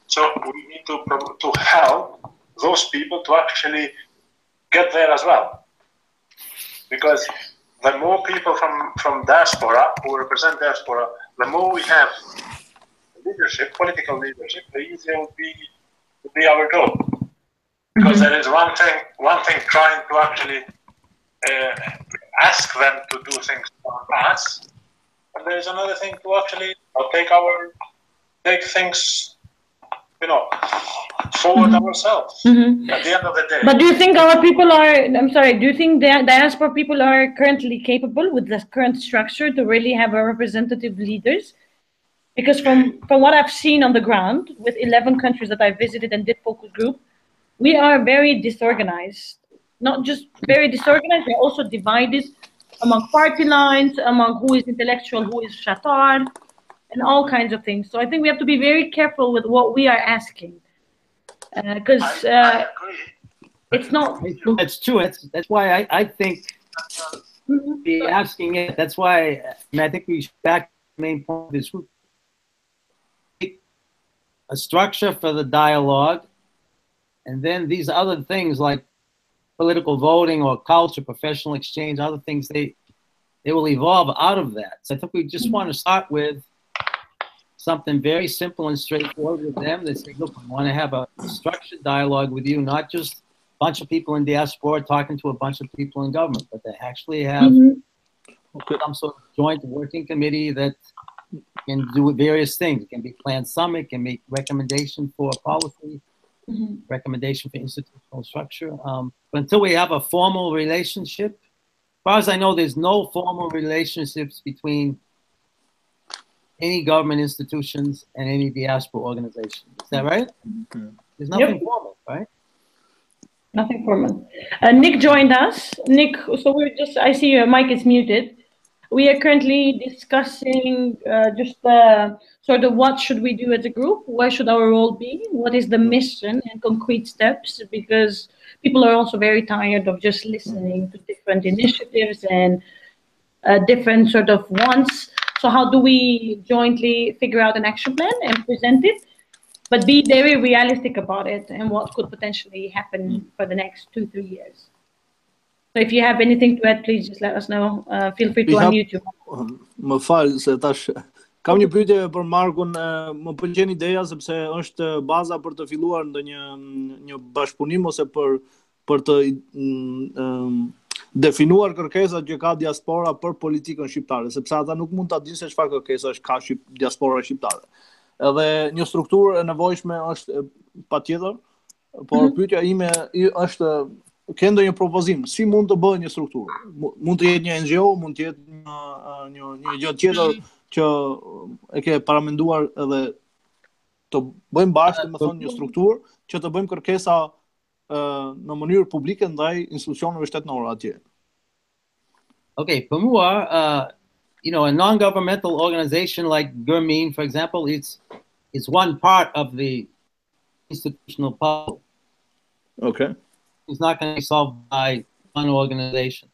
So we need to help those people to actually get there as well. Because the more people from diaspora who represent diaspora, the more we have leadership, political leadership, the easier it will be our job. Because there is one thing trying to actually ask them to do things for us, and there is another thing to actually take things, forward ourselves at the end of the day. But do you think our people do you think the diaspora people are currently capable with the current structure to really have a representative leaders Because from what I've seen on the ground, with 11 countries that I visited and did focus group, we are very disorganized. Not just very disorganized, we're also divided among party lines, among who is intellectual, who is shatar, and all kinds of things. So I think we have to be very careful with what we are asking. Because I agree. it's not... That's true. That's why I think be asking it. That's why I think we should back the main point of this group. A structure for the dialogue, and then these other things like political voting or culture, professional exchange, other things, they will evolve out of that. So I think we just want to start with something very simple and straightforward with them. They say, look, we want to have a structured dialogue with you, not just a bunch of people in diaspora talking to a bunch of people in government, but they actually have some sort of joint working committee that can do various things. It can be planned summit, can make recommendation for policy, recommendation for institutional structure. But until we have a formal relationship, as far as I know, there's no formal relationships between any government institutions and any diaspora organization. Is that right? There's nothing formal, right? Nothing formal. Nick joined us. Nick, so we're just, I see your mic is muted. We are currently discussing sort of what should we do as a group? Where should our role be? What is the mission and concrete steps? Because people are also very tired of just listening to different initiatives and different sort of wants. So how do we jointly figure out an action plan and present it, but be very realistic about it and what could potentially happen for the next 2-3 years? So if you have anything to add, please just let us know. Feel free to unmute you. Më falë se tash kam një pyetje për Markun, më pëlqen ideja sepse është baza për të filluar ndonjë bashkëpunim ose për të definuar kërkesat që ka diaspora për politikën shqiptare, sepse ata nuk mund ta dinë se çfarë kërkesash ka diaspora shqiptare. Edhe një strukturë e nevojshme është patjetër, por pyetja ime është, ke ndonjë propozim, si mund të bëhet një strukturë? Mund të jetë një NGO, mund të jetë një gjë tjetër që e ke paramenduar edhe të bëjmë bashkë, domethënë një strukturë që të bëjmë kërkesa në mënyrë publike ndaj institucioneve shtetërore atje. Okay, for moi, a non-governmental organization like Gurmeen, for example, it's one part of the institutional puzzle. Okay. It's not going to be solved by one organization.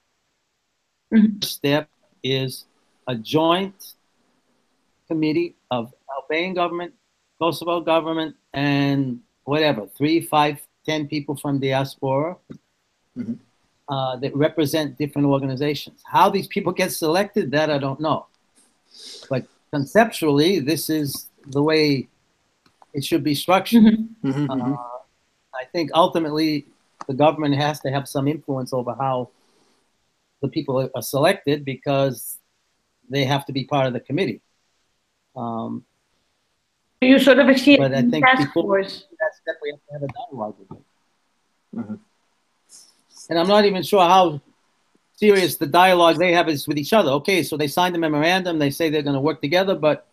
The first step is a joint committee of Albanian government, Kosovo government, and whatever, 3, 5, 10 people from diaspora that represent different organizations. How these people get selected, that I don't know. But conceptually, this is the way it should be structured. I think ultimately, the government has to have some influence over how the people are selected because they have to be part of the committee. You sort of see but I think task force. That's definitely have to have a dialogue with them. And I'm not even sure how serious the dialogue they have is with each other. Okay, so they signed a memorandum, they say they're going to work together, but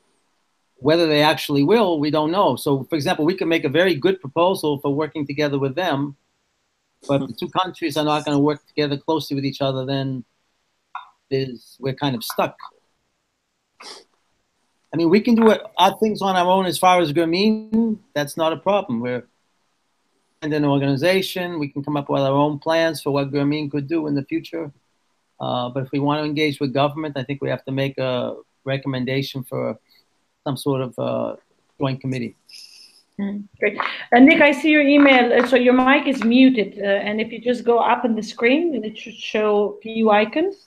whether they actually will, we don't know. So, for example, we can make a very good proposal for working together with them, but if the two countries are not going to work together closely with each other, then we're kind of stuck. I mean, we can do our things on our own as far as Gurmeen. That's not a problem. We're in an organization. We can come up with our own plans for what Gurmeen could do in the future. But if we want to engage with government, I think we have to make a recommendation for some sort of joint committee. Great. Nick, I see your email. So your mic is muted. And if you just go up on the screen, it should show a few icons.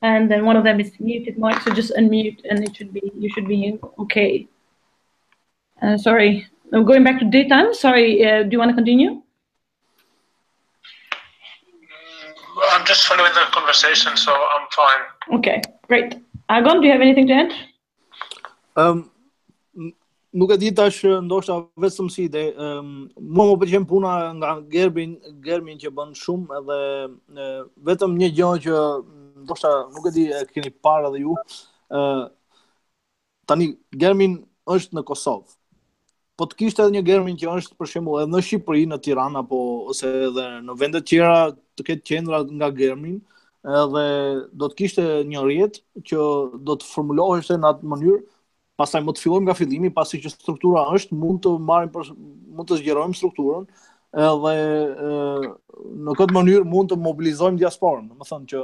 And then one of them is muted mic, so just unmute and you should be okay. Sorry, I'm going back to Ditan. Sorry, do you want to continue? I'm just following the conversation, so I'm fine. Okay, great. Agon, do you have anything to add? Nuk e di tash, ndoshta vetëm si ide. Mua më pëlqen puna nga Germin që bën shumë, edhe vetëm një gjë që ndoshta nuk e di e keni parë edhe ju. tani Germin është në Kosovë. Po të kishte edhe një Germin që është për shembull edhe në Shqipëri, në Tiranë apo ose edhe në vende të tjera të ketë qendra nga Germin, edhe do të kishte një rjet që do të formuloheshte në atë mënyrë, pastaj më të fillojmë nga fillimi, pasi që struktura është, mund të zgjerojmë strukturën, edhe në këtë mënyrë mund të mobilizojmë diasporën, domethënë që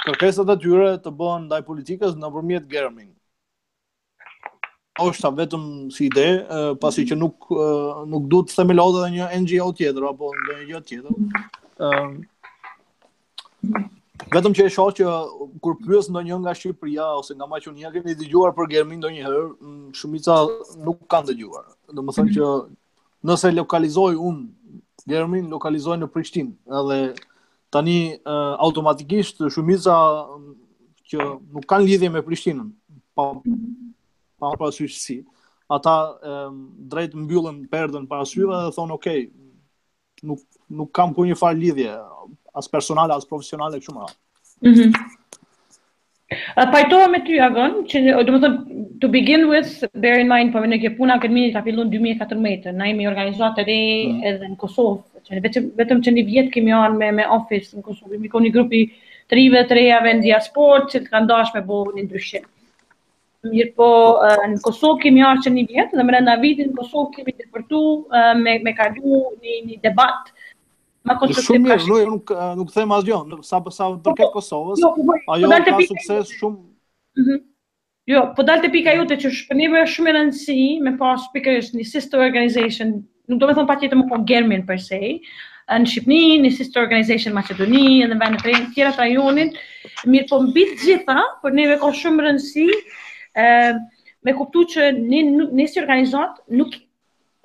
kërkesat e tyre të bëhen ndaj politikës nëpërmjet Germin. Është vetëm si ide, pasi që nuk duhet të themelohet edhe një NGO tjetër apo ndonjë gjë tjetër. Vetëm që e shoh që kur pyes ndonjë nga Shqipëria ose nga Maqedonia, keni dëgjuar për Germin ndonjëherë, shumica nuk kanë dëgjuar. Domethënë që nëse lokalizoj unë Germin, lokalizoj në Prishtinë, edhe tani automatikisht shumica që nuk kanë lidhje me Prishtinën, pa parasysh si, ata drejt mbyllën perdën para syve dhe thonë okay, nuk kam ku një farë lidhje, as personale, as profesionale, kështu më radhë. Pajtohem me ty, Agon, që domethënë, to begin with, bear in mind, po ne që puna akademike ka filluar në 2014, na jemi organizuar të re edhe në Kosovë, që vetëm që një vjet kemi ardhur me office në Kosovë, mi një grupi të rive të rejave në diasporë që kanë dashur me bëu një ndryshim. Mirë po, në Kosovë kemi ardhur që një vjet, dhe brenda vitit në Kosovë kemi depërtuar me kalu një debat ma konstruktiv. Shumë mirë, nuk them asgjë, sa përket Kosovës, ajo ka sukses shumë. Jo, po dalte pika jote që për neve është shumë e rëndësi me pas pikërisht një sister organization, nuk do me thonë patjetër më po Germin per se, në Shqipëni, një sister organization Maqedoni, edhe në vende të tjera të rajonit, mirë po mbi të gjitha, për neve ka shumë rëndësi me kuptu që ne si organizat nuk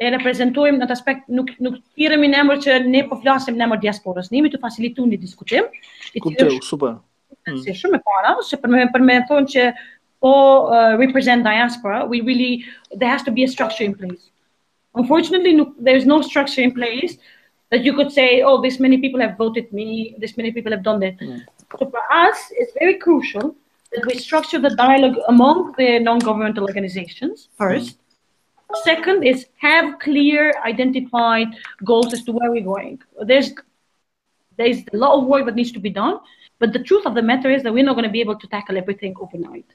e reprezentojmë në atë aspekt, nuk thirremi në emër që ne po flasim në emër diasporës, ne jemi të facilitu një diskutim. Kuptoj, super. Si shumë e para, se për me thonë që represent diaspora, there has to be a structure in place. Unfortunately, there's no structure in place that you could say, oh, this many people have voted me, this many people have done that. So for us, it's very crucial that we structure the dialogue among the non-governmental organizations first. Second is have clear, identified goals as to where we're going. There's a lot of work that needs to be done, but the truth of the matter is that we're not going to be able to tackle everything overnight.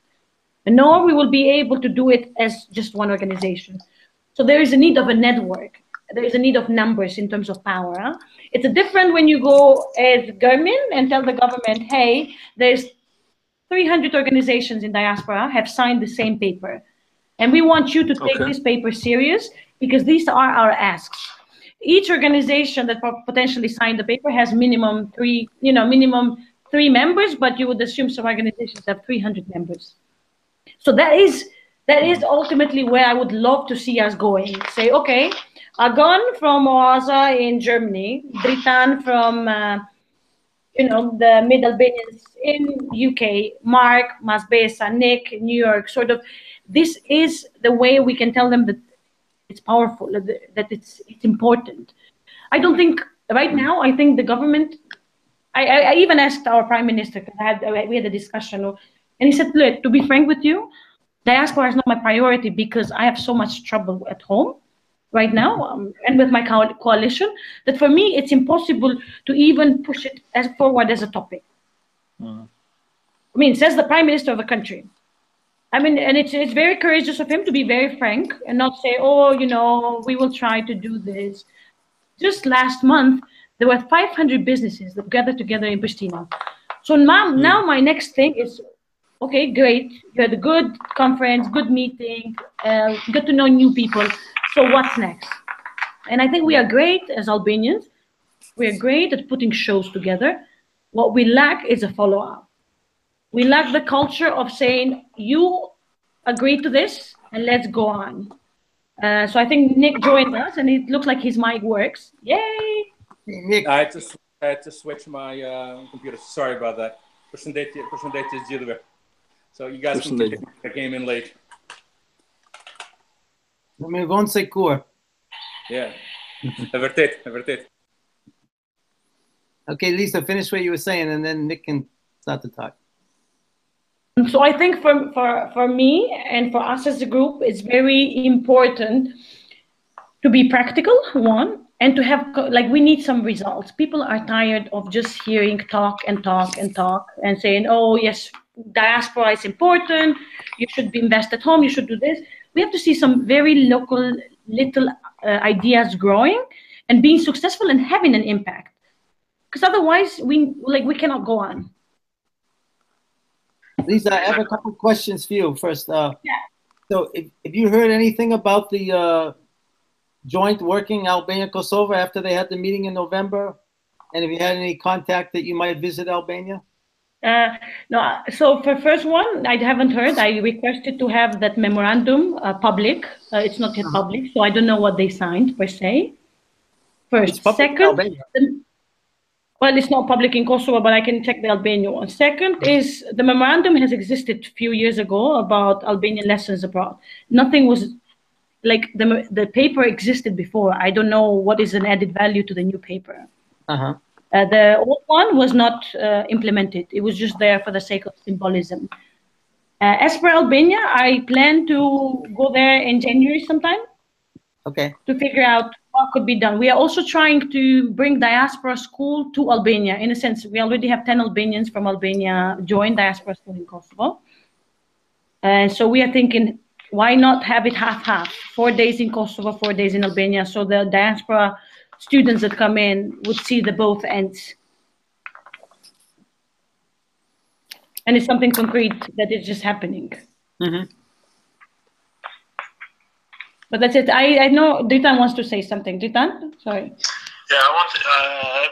Nor we will be able to do it as just one organization. So there is a need of a network. There is a need of numbers in terms of power. Huh? It's different when you go as government and tell the government, hey, there's 300 organizations in diaspora have signed the same paper. And we want you to take this paper serious because these are our asks. Each organization that potentially signed the paper has minimum three members, but you would assume some organizations have 300 members. So that is ultimately where I would love to see us going. Say, okay, Agon from Oaza in Germany, Dritan from the Mid-Albanians in UK, Mark, Masbesa, Nick, New York, sort of. This is the way we can tell them that it's powerful, that it's important. I don't think, right now, I think the government, I even asked our Prime Minister, because we had a discussion, and he said, look, to be frank with you, diaspora is not my priority because I have so much trouble at home right now and with my coalition, that for me, it's impossible to even push it forward as a topic. I mean, says the Prime Minister of the country. I mean, and it's very courageous of him to be very frank and not say, oh, we will try to do this. Just last month, there were 500 businesses that gathered together in Pristina. So now my next thing is, okay, great. You had a good conference, good meeting, get to know new people. So what's next? And I think we are great as Albanians. We are great at putting shows together. What we lack is a follow-up. We lack the culture of saying, you agree to this, and let's go on. So I think Nick joined us, and it looks like his mic works. Yay! Nick. I had to switch my computer. Sorry about that. Përshëndetje gjithëve. So you guys I came in late. Me vonë se kur. Yeah. E vërtet. Okay, Lisa, finish what you were saying, and then Nick can start to talk. So I think for me and for us as a group, it's very important to be practical, one, and to have, like, we need some results. People are tired of just hearing talk and talk and talk and saying, oh, yes, diaspora is important, you should be invest at home, you should do this. We have to see some very local little ideas growing and being successful and having an impact. Because otherwise, we cannot go on. Lisa, I have a couple questions for you first. Yeah. So if you heard anything about the joint working Albania-Kosovo after they had the meeting in November? And if you had any contact that you might visit Albania? No, so for first one, I haven't heard. I requested to have that memorandum public. It's not yet public, so I don't know what they signed per se. First. Second, well, it's not public in Kosovo, but I can check the Albania one. Second is the memorandum has existed a few years ago about Albanian lessons abroad. Nothing was, like, the paper existed before. I don't know what is an added value to the new paper. The old one was not implemented. It was just there for the sake of symbolism. As for Albania, I plan to go there in January sometime. Okay. To figure out what could be done. We are also trying to bring diaspora school to Albania. In a sense, we already have 10 Albanians from Albania join diaspora school in Kosovo. And so we are thinking, why not have it half-half? 4 days in Kosovo, 4 days in Albania, so the diaspora students that come in would see the both ends. And it's something concrete that is just happening. But that's it. I know Dritan wants to say something. Dritan, sorry. Yeah, I want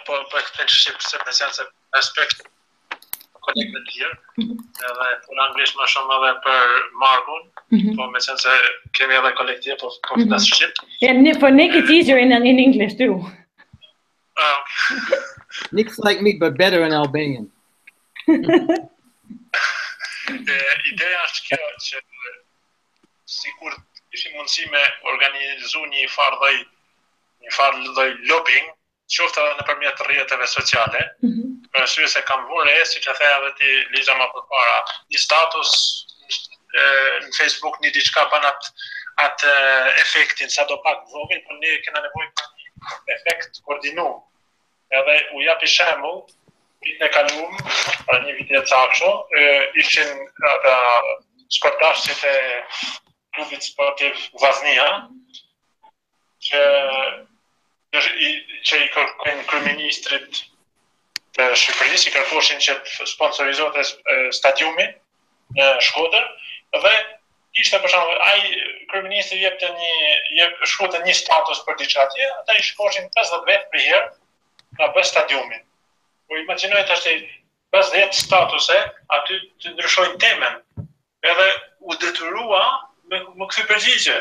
po extension se në sense aspekt kolektet tjerë. Edhe për anglisht më shumë edhe për Margun, po me sense kemi edhe kolektiv po flas shqip. Yeah, for Nick it's easier in English too. Nick's like me but better in Albanian. Ideja është kjo që sikur ishim mundësi me organizu një farë lloj lobbying, qoftë edhe nëpërmjet rrjeteve sociale, për arsye se kam vënë siç e the edhe ti Liza më përpara, një status në Facebook, një diçka bën atë efektin sadopak vogël, por ne kena nevojë për një efekt koordinuar. Edhe u japi shembull, vitin e kaluar, pra një vit e cakshëm, ishin ata sportashët e klubit sportiv Vaznia, që i kërkojnë kryeministrit të Shqipërisë, i kërkoshin që të sponsorizote stadiumi në Shkodër, dhe ishte për shembull ai kryeministri shkruante një status për diçka atje, ata i shkoshin 50 vet për herë nga bë stadiumin. Po imagjinoj tash 50 statuse aty të ndryshojnë temën. Edhe u detyrua më kthy përgjigje.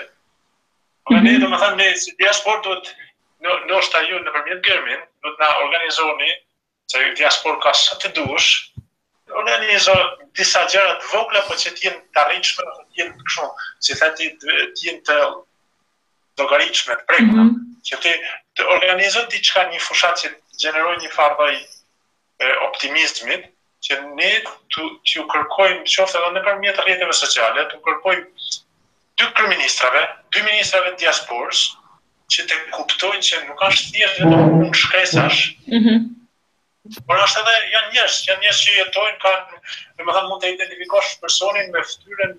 Ne domethënë ne si diasporë duhet ndoshta ju nëpërmjet Germin duhet na organizoni, se diaspora ka sa të dush, organizo disa gjëra të vogla po që të jenë të arritshme, të jenë kështu, si thati të jenë të llogaritshme, të prekura, që të organizon diçka një fushat që të gjenerojë një farë optimizmit, që ne t'ju kërkojmë qoftë edhe nëpërmjet rrjeteve sociale, t'ju kërkojmë dy kryeministrave, dy ministrave të diasporës, që të kuptojnë që nuk është thjesht vetëm punë shkresash, por është edhe janë njerëz që jetojnë, kanë, domethënë mund të identifikosh personin me fytyrën,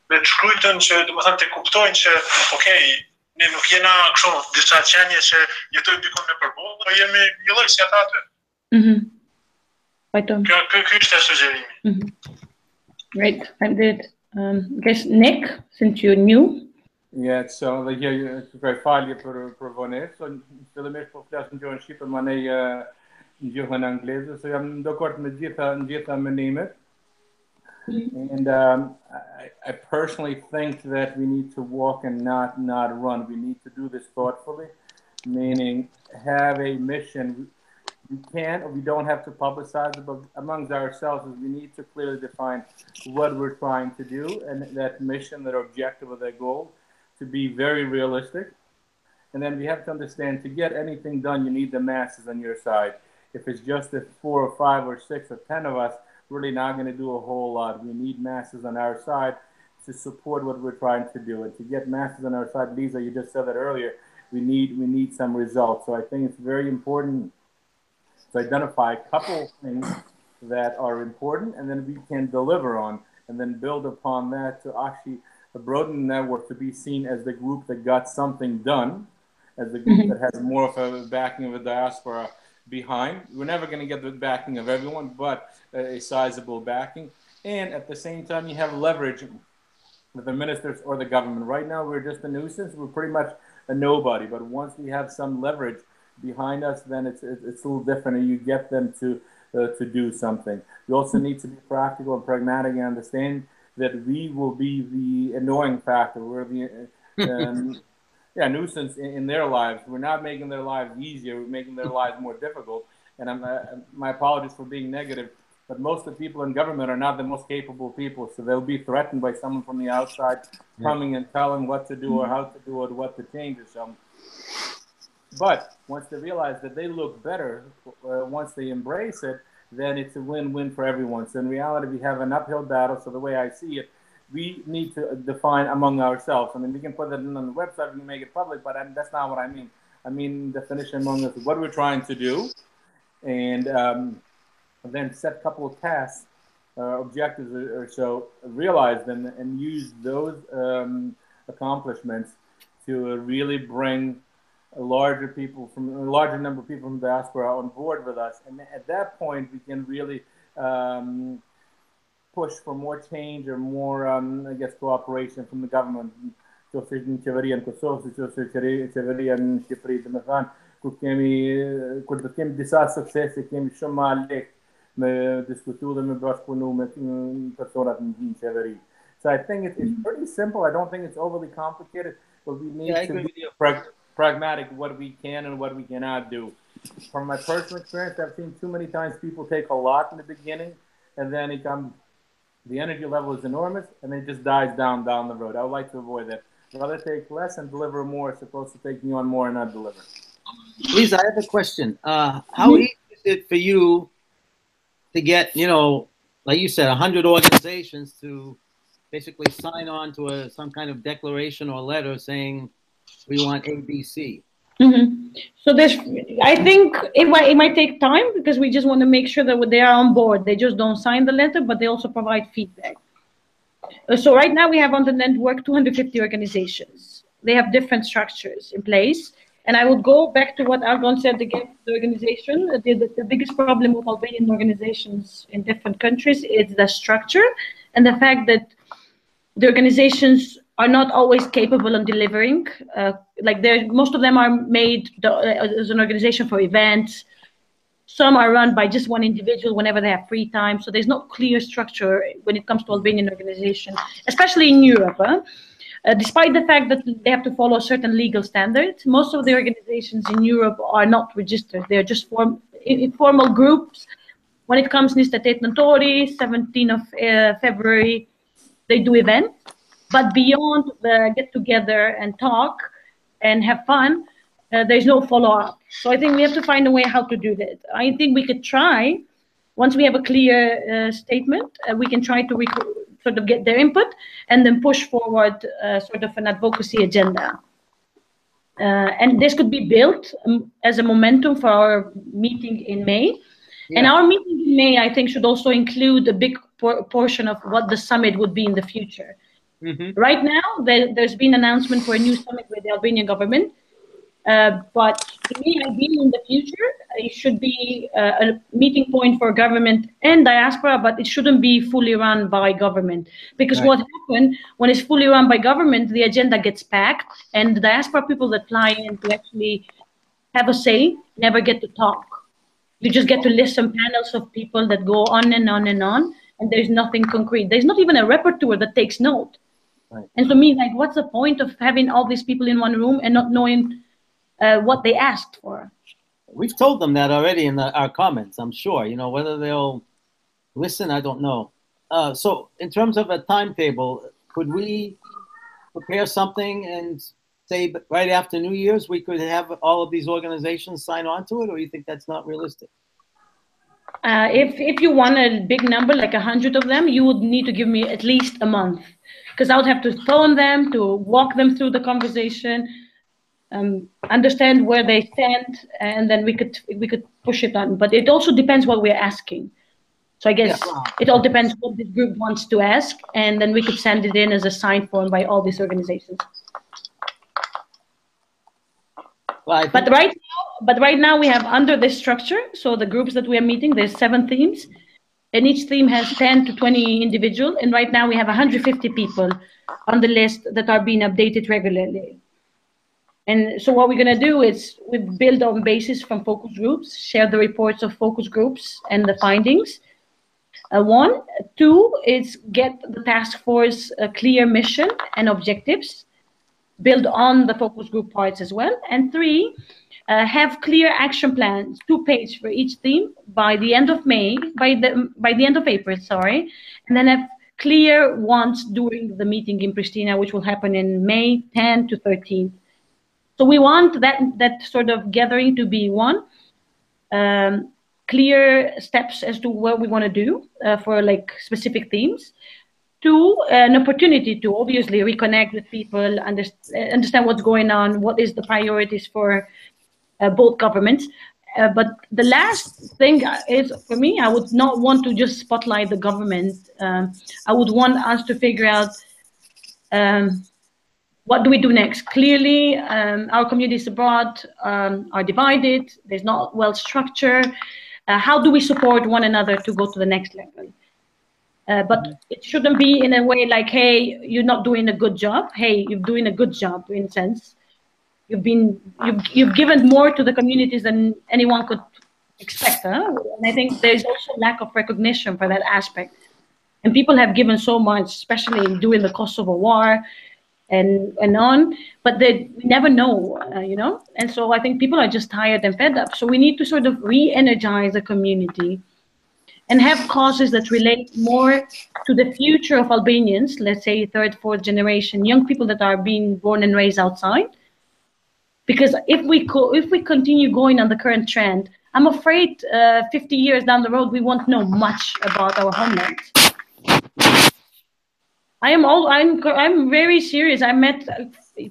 me të shkruajtën që domethënë të kuptojnë që okay, ne nuk jena kështu disa qenie që jetojnë diku në përballë, por jemi një lloj si ata aty. Kjo është sugjerimi. Great, I did. Guess Nick, since you're new. Yeah, so very falje për vonesë, so fillimisht po flas në gjuhën shqipe, manej në gjuhën angleze, so jam dakord me gjitha menimet. And I personally think that we need to walk and not run. We need to do this thoughtfully, meaning have a mission. We can or we don't have to publicize it, but amongst ourselves we need to clearly define what we're trying to do and that mission, that objective or that goal to be very realistic. And then we have to understand to get anything done, you need the masses on your side. If it's just the 4 or 5 or 6 or 10 of us, really not going to do a whole lot. We need masses on our side to support what we're trying to do. And to get masses on our side, Lisa, you just said that earlier, we need some results. So I think it's very important to identify a couple things that are important, and then we can deliver on, and then build upon that to actually broaden the network to be seen as the group that got something done, as the group that has more of a backing of the diaspora behind. We're never going to get the backing of everyone, but a sizable backing. And at the same time, you have leverage with the ministers or the government. Right now, we're just a nuisance. We're pretty much a nobody. But once we have some leverage behind us, then it's a little different, and you get them to do something. We also need to be practical and pragmatic and understand that we will be the annoying factor. We're the nuisance in their lives. We're not making their lives easier. We're making their lives more difficult. And my apologies for being negative, but most of the people in government are not the most capable people. So they'll be threatened by someone from the outside coming and telling what to do or how to do it, what to change or something. But once they realize that they look better, once they embrace it, then it's a win-win for everyone. So in reality, we have an uphill battle. So the way I see it, we need to define among ourselves. I mean, we can put that on the website, we can make it public, but that's not what I mean. I mean, definition among us, what we're trying to do, and then set a couple of tasks, objectives or so, realize them, and use those accomplishments to really bring a larger number of people from the diaspora on board with us. And at that point, we can really push for more change or more, I guess, cooperation from the government. So qeveria në Kosovë, si qeveria në Shqipëri, dhe me thanë, kur të kemi disa suksese, kemi shumë ma lehtë me diskutu dhe me bashkëpunu me personat në qeveri. So I think it's pretty simple. I don't think it's overly complicated, but we need to be pragmatic what we can and what we cannot do. From my personal experience, I've seen too many times people take a lot in the beginning, and then the energy level is enormous, and it just dies down the road. I would like to avoid that. Rather take less and deliver more, as opposed to taking on more and not deliver. Lisa, I have a question. How easy is it for you to get, like you said, 100 organizations to basically sign on to some kind of declaration or letter saying we want ABC? So I think it might take time, because we just want to make sure that they are on board. They just don't sign the letter, but they also provide feedback. So right now we have on the network 250 organizations. They have different structures in place. And I would go back to what Argon said against the organization. The biggest problem with Albanian organizations in different countries is the structure and the fact that the organizations are not always capable of delivering. Most of them are made as an organization for events. Some are run by just one individual whenever they have free time. So there's no clear structure when it comes to Albanian organization, especially in Europe. Despite the fact that they have to follow certain legal standards, most of the organizations in Europe are not registered. They're just informal groups. When it comes to Nistatet Nëntori, 17th of February, they do events. But beyond the get together and talk and have fun, there's no follow-up. So I think we have to find a way how to do that. I think we could try, once we have a clear statement, we can try to sort of get their input and then push forward sort of an advocacy agenda. And this could be built as a momentum for our meeting in May. Yeah. And our meeting in May, I think, should also include a big portion of what the summit would be in the future. Right now, there's been an announcement for a new summit with the Albanian government. But to me, ideally in the future, it should be a meeting point for government and diaspora, but it shouldn't be fully run by government. Because what happens when it's fully run by government, the agenda gets packed, and the diaspora people that fly in to actually have a say never get to talk. You just get to listen panels of people that go on and on and on, and there's nothing concrete. There's not even a rapporteur that takes note. And to me, like, what's the point of having all these people in one room and not knowing what they asked for? We've told them that already in our comments, I'm sure. Whether they'll listen, I don't know. So in terms of a timetable, could we prepare something and say right after New Year's we could have all of these organizations sign on to it, or you think that's not realistic? If you want a big number, like 100 of them, you would need to give me at least a month, because I would have to phone them, to walk them through the conversation, understand where they stand, and then we could push it on. But it also depends what we're asking. So I guess it all depends what this group wants to ask, and then we could send it in as a signed form by all these organizations. Well, But right now we have, under this structure, so the groups that we are meeting, there's 7 themes, and each theme has 10 to 20 individuals, and right now we have 150 people on the list that are being updated regularly. And so what we're going to do is we build on basis from focus groups, share the reports of focus groups and the findings. 1. 2 is get the task force a clear mission and objectives, build on the focus group parts as well. And 3, have clear action plans, 2 pages for each theme by the end of by the end of April, sorry, and then have clear ones during the meeting in Pristina, which will happen in May 10 to 13. So we want that sort of gathering to be 1, clear steps as to what we want to do for like specific themes. 2, an opportunity to obviously reconnect with people, understand what's going on, what is the priorities for both governments. But the last thing is, for me, I would not want to just spotlight the government. I would want us to figure out what do we do next. Clearly, our communities abroad are divided. There's not well structured. How do we support one another to go to the next level? But it shouldn't be in a way like, hey, you're not doing a good job. Hey, you're doing a good job, in a sense. You've given more to the communities than anyone could expect. Huh? And I think there's also lack of recognition for that aspect. And people have given so much, especially during the Kosovo War and on, but we never know, you know? And so I think people are just tired and fed up. So we need to sort of re-energize the community and have causes that relate more to the future of Albanians, let's say 3rd, 4th generation, young people that are being born and raised outside. Because if we continue going on the current trend, I'm afraid 50 years down the road, we won't know much about our homeland. I'm very serious. I met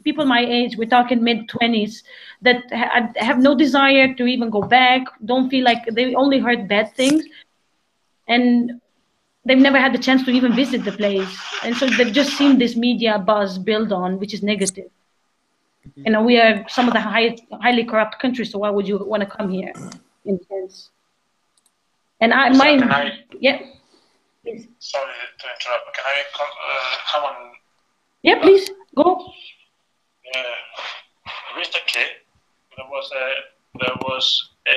people my age, we're talking mid-20s, that have no desire to even go back, don't feel like, they only heard bad things, and they've never had the chance to even visit the place. And so they've just seen this media buzz build on, which is negative. You know, we are some of the highly corrupt countries, so why would you want to come here, in a sense? And yeah. Please. Sorry to interrupt. Can I come on? Yeah, please go. Recently, there was a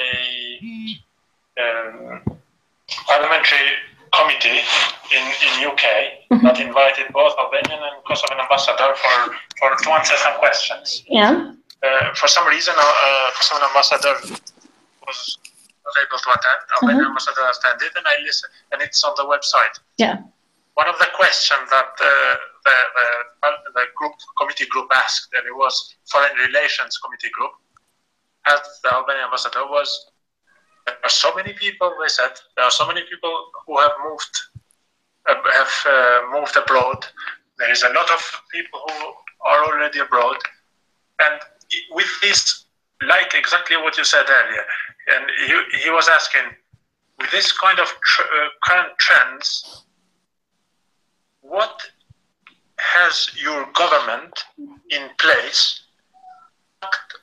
parliamentary committee in UK that invited both Albanian and Kosovan ambassador to answer some questions. Yeah. For some reason, Kosovan ambassador was not able to attend. Albanian ambassador attended, and I listened, and it's on the website. Yeah. One of the questions that the committee group asked, and it was Foreign Relations Committee group, asked the Albanian ambassador was, there are so many people, they said, there are so many people who have moved abroad. There is a lot of people who are already abroad. And with this, like exactly what you said earlier, and he was asking, with this kind of current trends, what has your government in place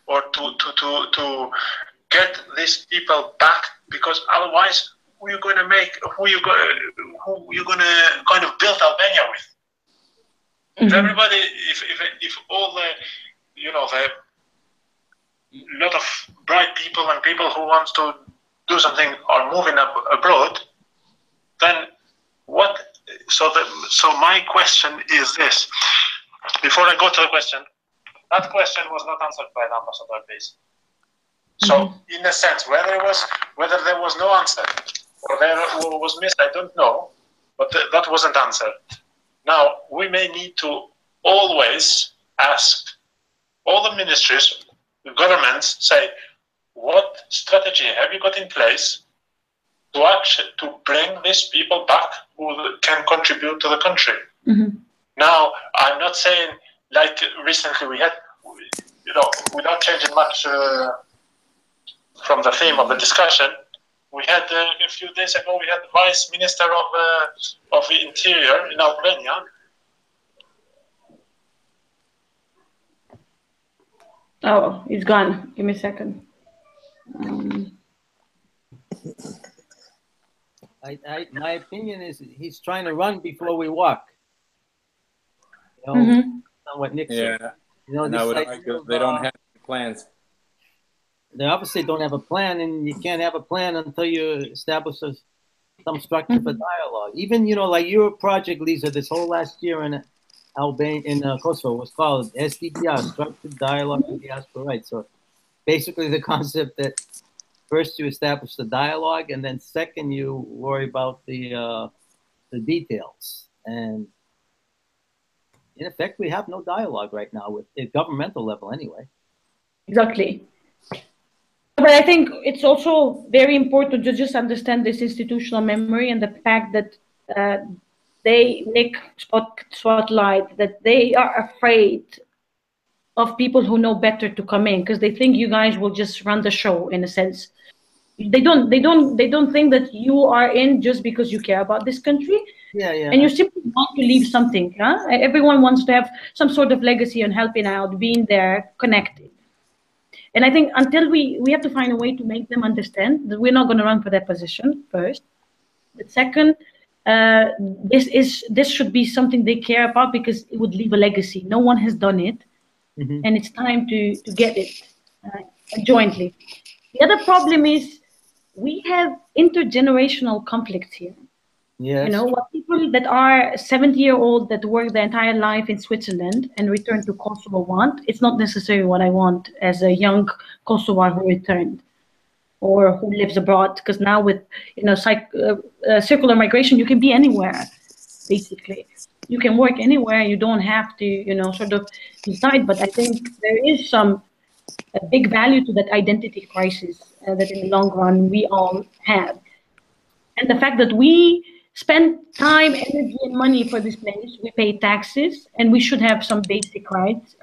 or to get these people back? Because otherwise, who are you going to kind of build Albania with? If everybody, if all the, you know, the lot of bright people and people who want to do something are moving abroad, then what? So my question is this. Before I go to the question, that question was not answered by the ambassador, please. So, in a sense, whether there was no answer or there was missed, I don't know, but that wasn't answered. Now, we may need to always ask all the ministries, the governments, say, what strategy have you got in place to bring these people back who can contribute to the country. Now, I'm not saying like recently we had, without changing much from the theme of the discussion, we had a few days ago we had the Vice Minister of the Interior in Albania. Oh, he's gone. Give me a second. My opinion is he's trying to run before we walk. On what Nick said. And I would argue they don't have plans. They obviously don't have a plan, and you can't have a plan until you establish some structure for dialogue. Even, like your project, Lisa, this whole last year in Albania, in Kosovo, was called SDDR, Structured Dialogue with Diaspora Rights. So basically the concept that first you establish the dialogue, and then second you worry about the details. And in effect, we have no dialogue right now at governmental level anyway. Exactly. But I think it's also very important to just understand this institutional memory and the fact that Nick spotlight that they are afraid of people who know better to come in because they think you guys will just run the show in a sense. They don't think that you are in just because you care about this country. Yeah. And you simply want to leave something. Huh? Everyone wants to have some sort of legacy on helping out, being there, connected. And I think until we have to find a way to make them understand that we're not going to run for that position first. But second, this should be something they care about because it would leave a legacy. No one has done it, and it's time to get it jointly. The other problem is we have intergenerational conflicts here. Yes. What people that are 70-year-old that work their entire life in Switzerland and return to Kosovo want, it's not necessarily what I want as a young Kosovar who returned or who lives abroad. Because now with circular migration, you can be anywhere, basically. You can work anywhere. You don't have to, sort of decide. But I think there is a big value to that identity crisis that in the long run we all have. And the fact that we spend time, energy, and money for this place, we pay taxes, and we should have some basic rights.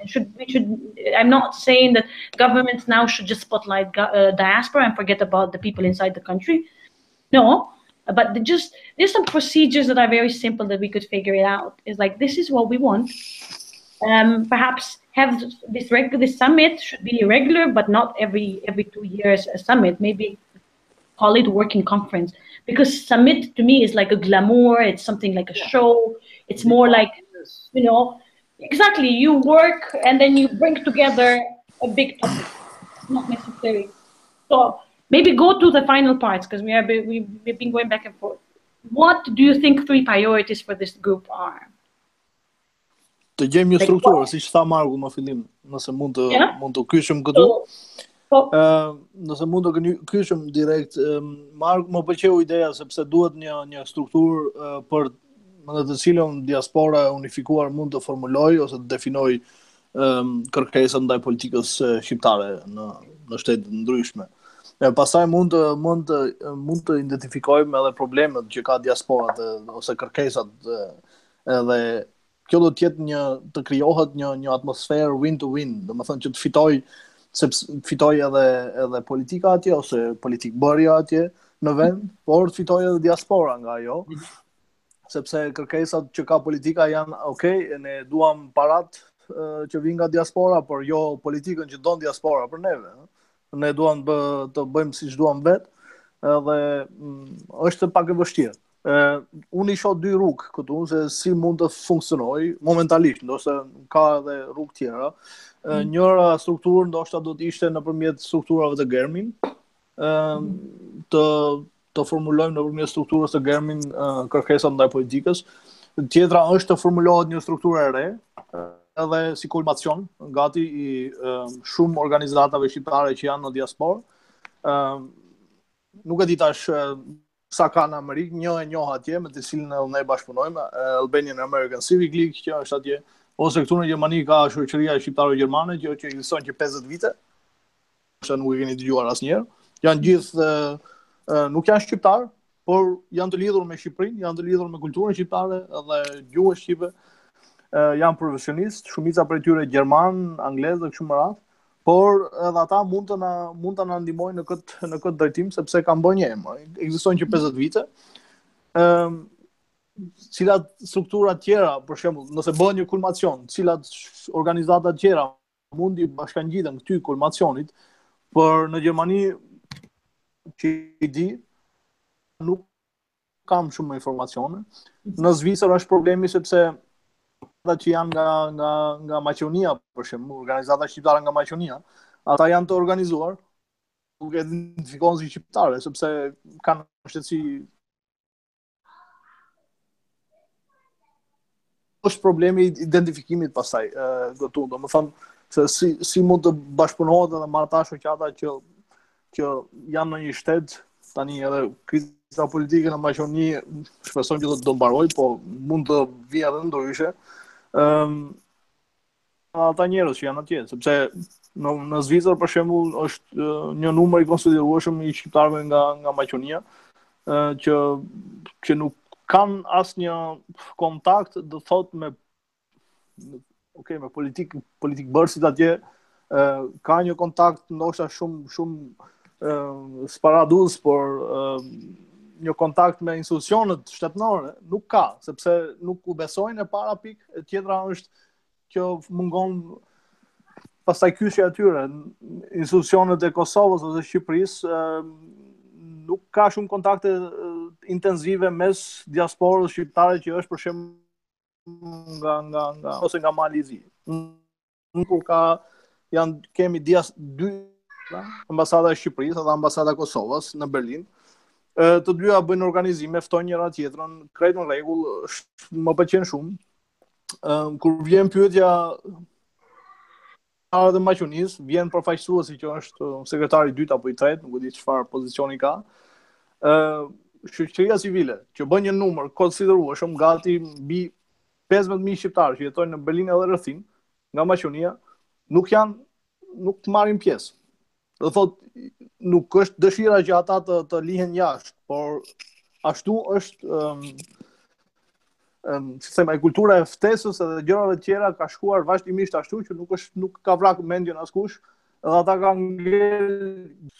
I'm not saying that governments now should just spotlight diaspora and forget about the people inside the country. No, but there's some procedures that are very simple that we could figure it out. It's like, this is what we want. Perhaps have this summit should be regular, but not every 2 years a summit. Maybe call it working conference, because summit to me is like a glamour. It's something like a show. It's more like, exactly, you work and then you bring together a big topic. Not necessary. So maybe go to the final parts, because we've been going back and forth. What do you think 3 priorities for this group are? Të gjejmë një strukturë, siç tha Marku më fillim, nëse mund të kyshim këtu. Nëse mund të kyshim direkt, Marku, më pëlqeu ideja sepse duhet një strukturë për në të cilën diaspora e unifikuar mund të formulojë ose të definojë kërkesat ndaj politikës shqiptare në shtete të ndryshme. Pastaj mund të identifikojmë edhe problemet që ka diaspora ose kërkesat edhe kjo do të jetë të krijohet një atmosferë win to win, domethënë që të fitoj edhe politika atje ose politikbërja atje në vend, por të fitoj edhe diaspora nga ajo, sepse kërkesat që ka politika janë ne duam parat që vijnë nga diaspora, por jo politikën që don diaspora për neve. Ne duam të bëjmë siç duam vetë, edhe është pak e vështirë. Unë i shoh 2 rrugë këtu se si mund të funksionojë momentalisht, ndoshta ka edhe rrugë tjera. Njëra strukturë ndoshta do të ishte nëpërmjet strukturave të Germin, të formulojmë nëpërmjet strukturës të Germin kërkesat ndaj politikës. Tjetra është të formulohet një strukturë e re, edhe si kulmacion gati i shumë organizatave shqiptare që janë në diasporë. Nuk e di tash sa ka në Amerikë, një e njoh atje, me të cilën edhe ne bashkëpunojmë, Albanian American Civic League, që është atje, ose këtu në Gjermani ka shoqëria shqiptaro-gjermane, që ekziston që 50 vite, nuk e keni dëgjuar asnjëherë. Janë gjithë, nuk janë shqiptar, por janë të lidhur me Shqipërinë, janë të lidhur me kulturën shqiptare dhe gjuhën shqipe. Janë profesionistë, shumica prej tyre gjerman, anglez dhe kështu me radhë, por edhe ata mund të na ndihmojnë në këtë drejtim sepse kanë bërë një emër. Ekzistojnë që 50 vite. Cilat struktura tjera, për shembull, nëse bëhet një kulmacion, cilat organizata tjera mundi bashkangjiten këtij kulmacionit, por në Gjermani që i di nuk kam shumë informacione. Në Zvicër është problemi sepse ata që janë nga Maqedonia, për shembull, organizata shqiptare nga Maqedonia, ata janë të organizuar, nuk e identifikohen si shqiptare, sepse kanë shtetësi. Është problemi i identifikimit pastaj këtu, domethënë se si mund të bashkëpunohet edhe marrëta shoqata që janë në një shtet, tani edhe kriza politike në Maqedoni shpresojmë që do mbarojë, po mund të vijë edhe ndryshe. Ata njerëz që janë atje, sepse në Zvicër për shembull është një numër i konsiderueshëm i shqiptarëve nga Maqedonia që nuk kanë asnjë kontakt, do thot me politik bërësit atje, ka një kontakt ndoshta shumë sparadus, por një kontakt me institucionet shtetënore nuk ka, sepse nuk u besojnë e para pikë, e tjetra është që mungon pastaj kyshja e tyre. Institucionet e Kosovës ose Shqipërisë nuk ka shumë kontakte intenzive mes diasporës shqiptare që është për shembull nga ose nga Malizi. Nuk kemi dy ambasada e Shqipërisë dhe ambasada e Kosovës në Berlin. Të dyja bëjnë organizime, ftojnë njëra tjetrën, krejt në rregull, më pëlqen shumë. Kur vjen pyetja dhe Maqedonisë, vjen përfaqësuesi që është sekretari i dytë apo i tretë, nuk e di çfarë pozicioni ka. Shoqëria civile që bën një numër konsiderueshëm, gati mbi 15.000 shqiptarë që jetojnë në Berlin edhe rrethim nga Maqedonia, nuk marrin pjesë. Do thotë nuk është dëshira që ata të lihen jashtë, por ashtu është si themi, kultura e ftesës edhe gjërave të tjera ka shkuar vazhdimisht ashtu që nuk ka vrarë mendjen askush, edhe ata kanë ngel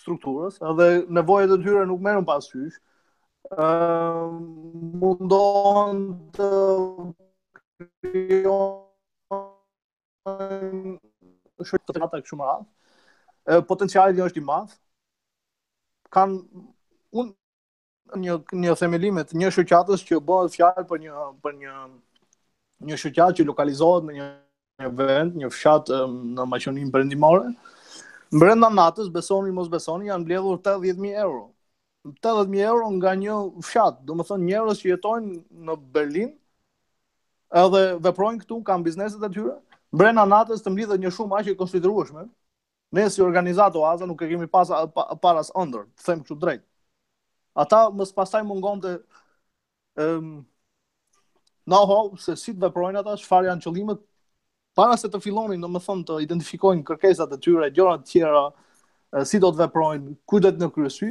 strukturës, edhe nevojat e tyre nuk merren parasysh. Mundohen të krijojnë kështu më radh. Potenciali është i madh. Një themelimet, një shoqatës që bëhet fjalë për një shoqatë që lokalizohet në një vend, një fshat në Maqedoninë Perëndimore. Brenda natës, besoni mos besoni, janë mbledhur 80.000 euro. 80.000 euro nga një fshat, domethënë njerëz që jetojnë në Berlin edhe veprojnë këtu, kanë bizneset e tyre. Brenda natës të mblidhet një shumë aq e konsiderueshme. Ne si organizatë Oaza nuk e kemi pas paras ëndër, të them kështu drejt. Ata mos pastaj mungonte know-how se si të veprojnë ata, çfarë janë qëllimet, para se të fillonin, domethënë të identifikojnë kërkesat e tyre, gjëra të tjera, si do të veprojnë, ku do të në kryesy,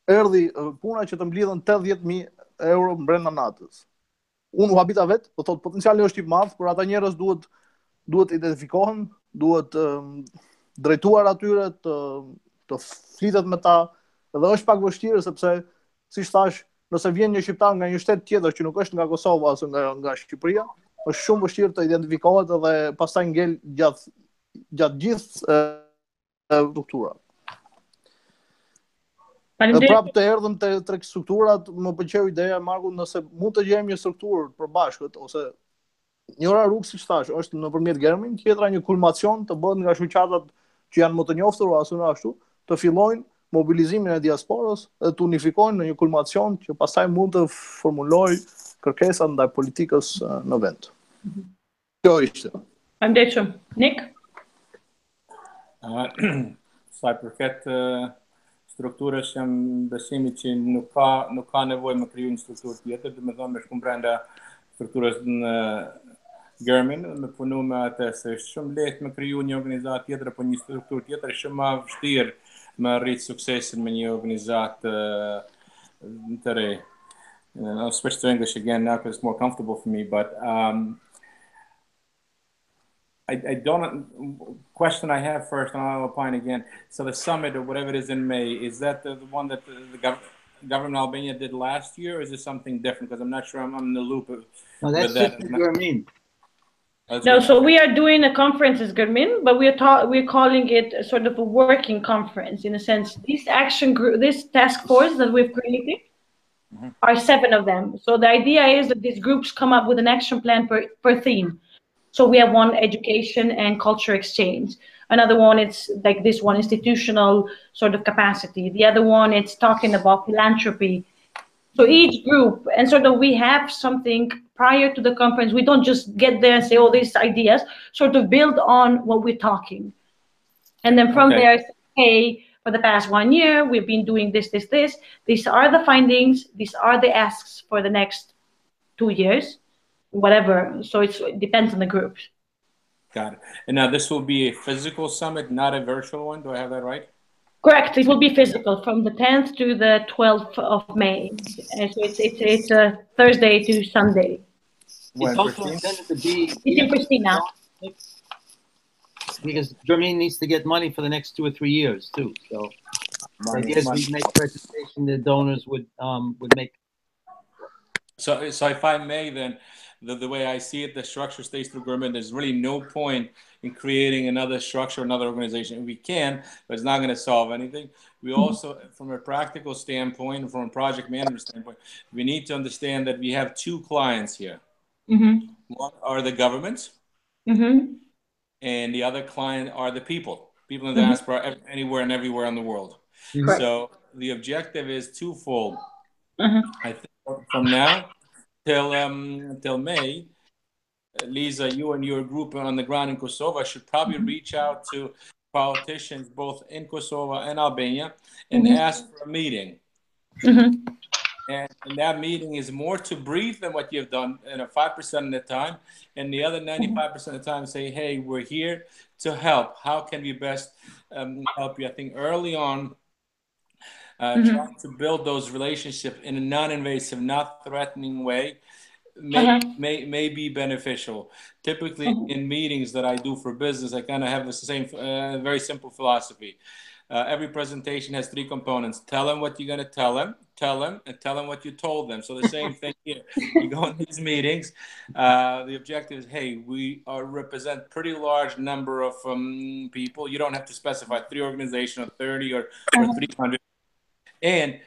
erdhi puna që të mblidhen 80.000 euro brenda natës. Unë u habita vetë, po thotë potenciali është i madh, por ata njerëz duhet identifikohen, duhet drejtuar atyre, të flitet me ta, dhe është pak vështirë sepse, siç thash, nëse vjen një shqiptar nga një shtet tjetër që nuk është nga Kosova ose nga Shqipëria, është shumë vështirë të identifikohet dhe pastaj ngel gjatë gjithë struktura. Prapë të erdhëm tek strukturat, më pëlqeu ideja, Marku, nëse mund të gjejmë një strukturë përbashkët, ose njëra rrugë, siç thash, është nëpërmjet Germin, tjetra një kulmacion të bëhet nga shoqatat që janë më të njohur ose ashtu, të fillojnë mobilizimin e diasporës dhe të unifikojnë në një kulmacion që pastaj mund të formulojë kërkesat ndaj politikës në vend. Kjo ishte. Faleminderit. Nik? Sa i përket strukturës, jam besimit që nuk ka nevojë me kriju një strukturë tjetër, domethënë me shkum brenda strukturës në Germin, me punu me atë, se është shumë lehtë me kriju një organizatë tjetër apo një strukturë tjetër, është shumë më vështirë me rritë suksesin me një organizatë today. And I'll switch to English again now because it's more comfortable for me. But I don't. Question I have first, and I'll opine again. So the summit or whatever it is in May, is that the one that the government of Albania did last year, or is it something different? Because I'm not sure I'm in the loop No, that's with that. just what you mean. No, so we are doing a conference as Gurmin, but we're calling it sort of a working conference in a sense. This action group, this task force that we've created, are 7 of them. So the idea is that these groups come up with an action plan per theme. So we have one, education and culture exchange. Another one, it's like this one, institutional sort of capacity. The other one, it's talking about philanthropy. So each group, and sort of we have something prior to the conference. We don't just get there and say, oh, these ideas, sort of build on what we're talking. And then from there, hey, for the past 1 year, we've been doing this, this, this. These are the findings. These are the asks for the next 2 years, whatever. So it depends on the groups. Got it. And now this will be a physical summit, not a virtual one. Do I have that right? Correct. It will be physical from the 10th to the 12th of May. And so it's a Thursday to Sunday. When, It's also intended to be. It's in Pristina. Because Germany needs to get money for the next 2 or 3 years too. So I guess we make presentation the donors would make. So if I may, then the way I see it, the structure stays through government. There's really no point in creating another structure, another organization. We can, but it's not going to solve anything. We also, from a practical standpoint, from a project management standpoint, we need to understand that we have 2 clients here. One are the governments, and the other client are the people in the diaspora, anywhere and everywhere in the world. So the objective is twofold. I think from now till May, Lisa, you and your group on the ground in Kosovo should probably reach out to politicians both in Kosovo and Albania and ask for a meeting. And that meeting is more to brief than what you've done, 5% of the time, and the other 95% of the time say, hey, we're here to help. How can we best help you? I think early on, trying to build those relationships in a non-invasive, not threatening way may be beneficial. Typically in meetings that I do for business, I kind of have the same very simple philosophy. Every presentation has 3 components. Tell them what you're going to tell them, and tell them what you told them. So the same thing here. You go in these meetings, the objective is, hey, we represent pretty large number of people. You don't have to specify 3 organizations or 30 or 300. And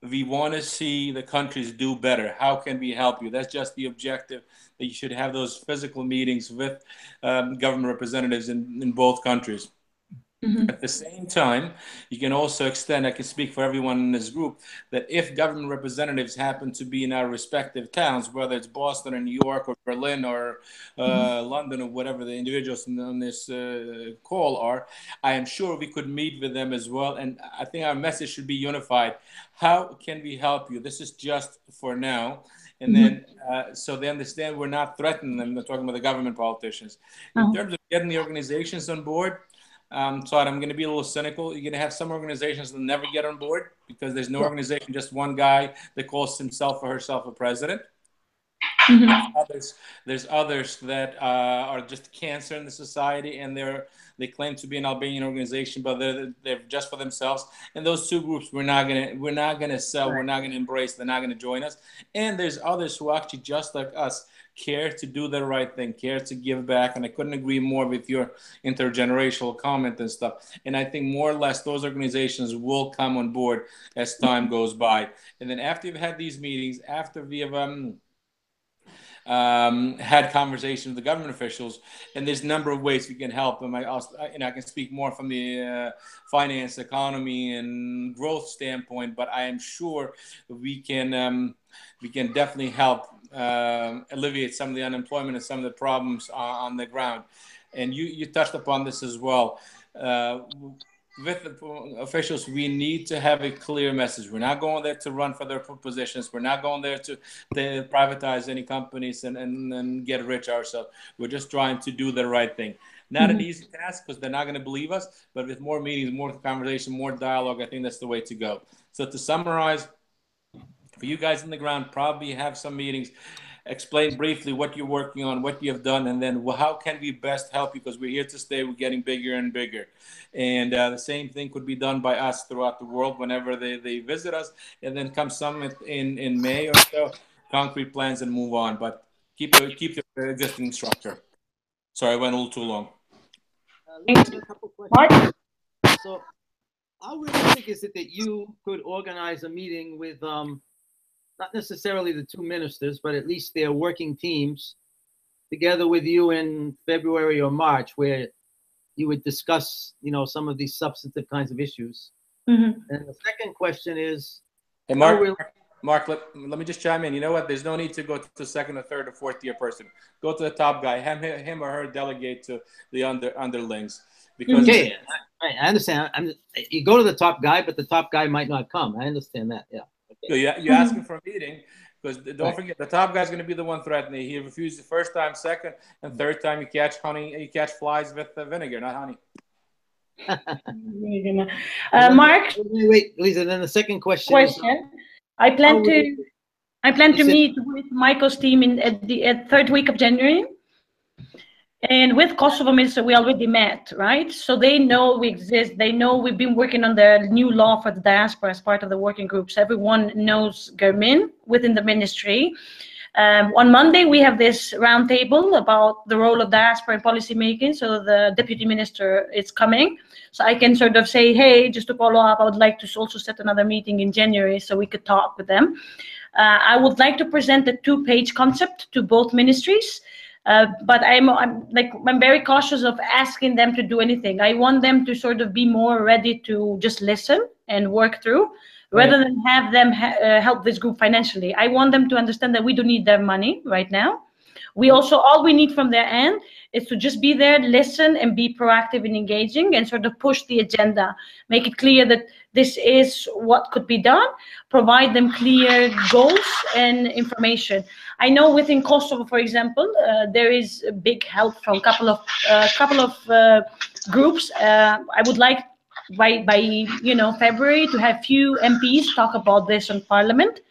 we want to see the countries do better. How can we help you? That's just the objective, that you should have those physical meetings with government representatives in both countries. At the same time, you can also extend, I can speak for everyone in this group, that if government representatives happen to be in our respective towns, whether it's Boston or New York or Berlin or London or whatever the individuals on this call are, I am sure we could meet with them as well. And I think our message should be unified. How can we help you? This is just for now. And then, so they understand we're not threatening them. We're talking about the government politicians. In terms of getting the organizations on board, so I'm going to be a little cynical. You're going to have some organizations that never get on board because there's no organization, just one guy that calls himself or herself a president. There's others that are just cancer in the society, and they claim to be an Albanian organization, but they're just for themselves. And those 2 groups we're not gonna sell, we're not gonna embrace, they're not gonna join us. And there's others who actually, just like us, care to do the right thing, care to give back. And I couldn't agree more with your intergenerational comment and stuff. And I think more or less those organizations will come on board as time goes by. And then after you've had these meetings, after we have had conversations with the government officials, and there's a number of ways we can help them. I can speak more from the finance, economy, and growth standpoint, but I am sure we can definitely help alleviate some of the unemployment and some of the problems on the ground. And you touched upon this as well. With the officials, we need to have a clear message. We're not going there to run for their positions. We're not going there to privatize any companies and get rich ourselves. We're just trying to do the right thing. Not an easy task because they're not going to believe us, but with more meetings, more conversation, more dialogue, I think that's the way to go. So to summarize, for you guys on the ground, probably have some meetings, explain briefly what you're working on, what you have done, and then how can we best help you, because we're here to stay. We're getting bigger and bigger. And the same thing could be done by us throughout the world whenever they visit us, and then come summit in May or so, concrete plans and move on. But keep the existing structure. Sorry, I went a little too long. A couple questions. So how realistic is it that you could organize a meeting with not necessarily the two ministers, but at least their working teams together with you in February or March, where you would discuss, you know, some of these substantive kinds of issues? And the second question is, hey, Mark, let me just chime in. You know what? There's no need to go to the second or third or fourth tier person. Go to the top guy. Have him or her delegate to the underlings. Because okay, I understand. You go to the top guy, but the top guy might not come. I understand that. Yeah. Okay. So you're asking for a meeting, because don't forget, the top guy's going to be the one threatening. He refused the first time, second, and third time. You catch flies with vinegar, not honey. Mark. Wait, Lisa. Then the second question. I plan to meet with Michael's team at the third week of January. And with Kosovo Minister, we already met, right? So they know we exist. They know we've been working on the new law for the diaspora as part of the working groups. Everyone knows Germin within the ministry. On Monday, we have this roundtable about the role of diaspora in policy making. So the deputy minister is coming. So I can sort of say, hey, just to follow up, I would like to also set another meeting in January so we could talk with them. I would like to present a 2-page concept to both ministries. But I'm very cautious of asking them to do anything. I want them to sort of be more ready to just listen and work through, rather than have them help this group financially. I want them to understand that we don't need their money right now. We also, all we need from their end is to just be there, listen, and be proactive in engaging and sort of push the agenda, make it clear that this is what could be done, provide them clear goals and information. I know within Kosovo, for example, there is a big help from a couple of groups. I would like by February to have few MPs talk about this in Parliament,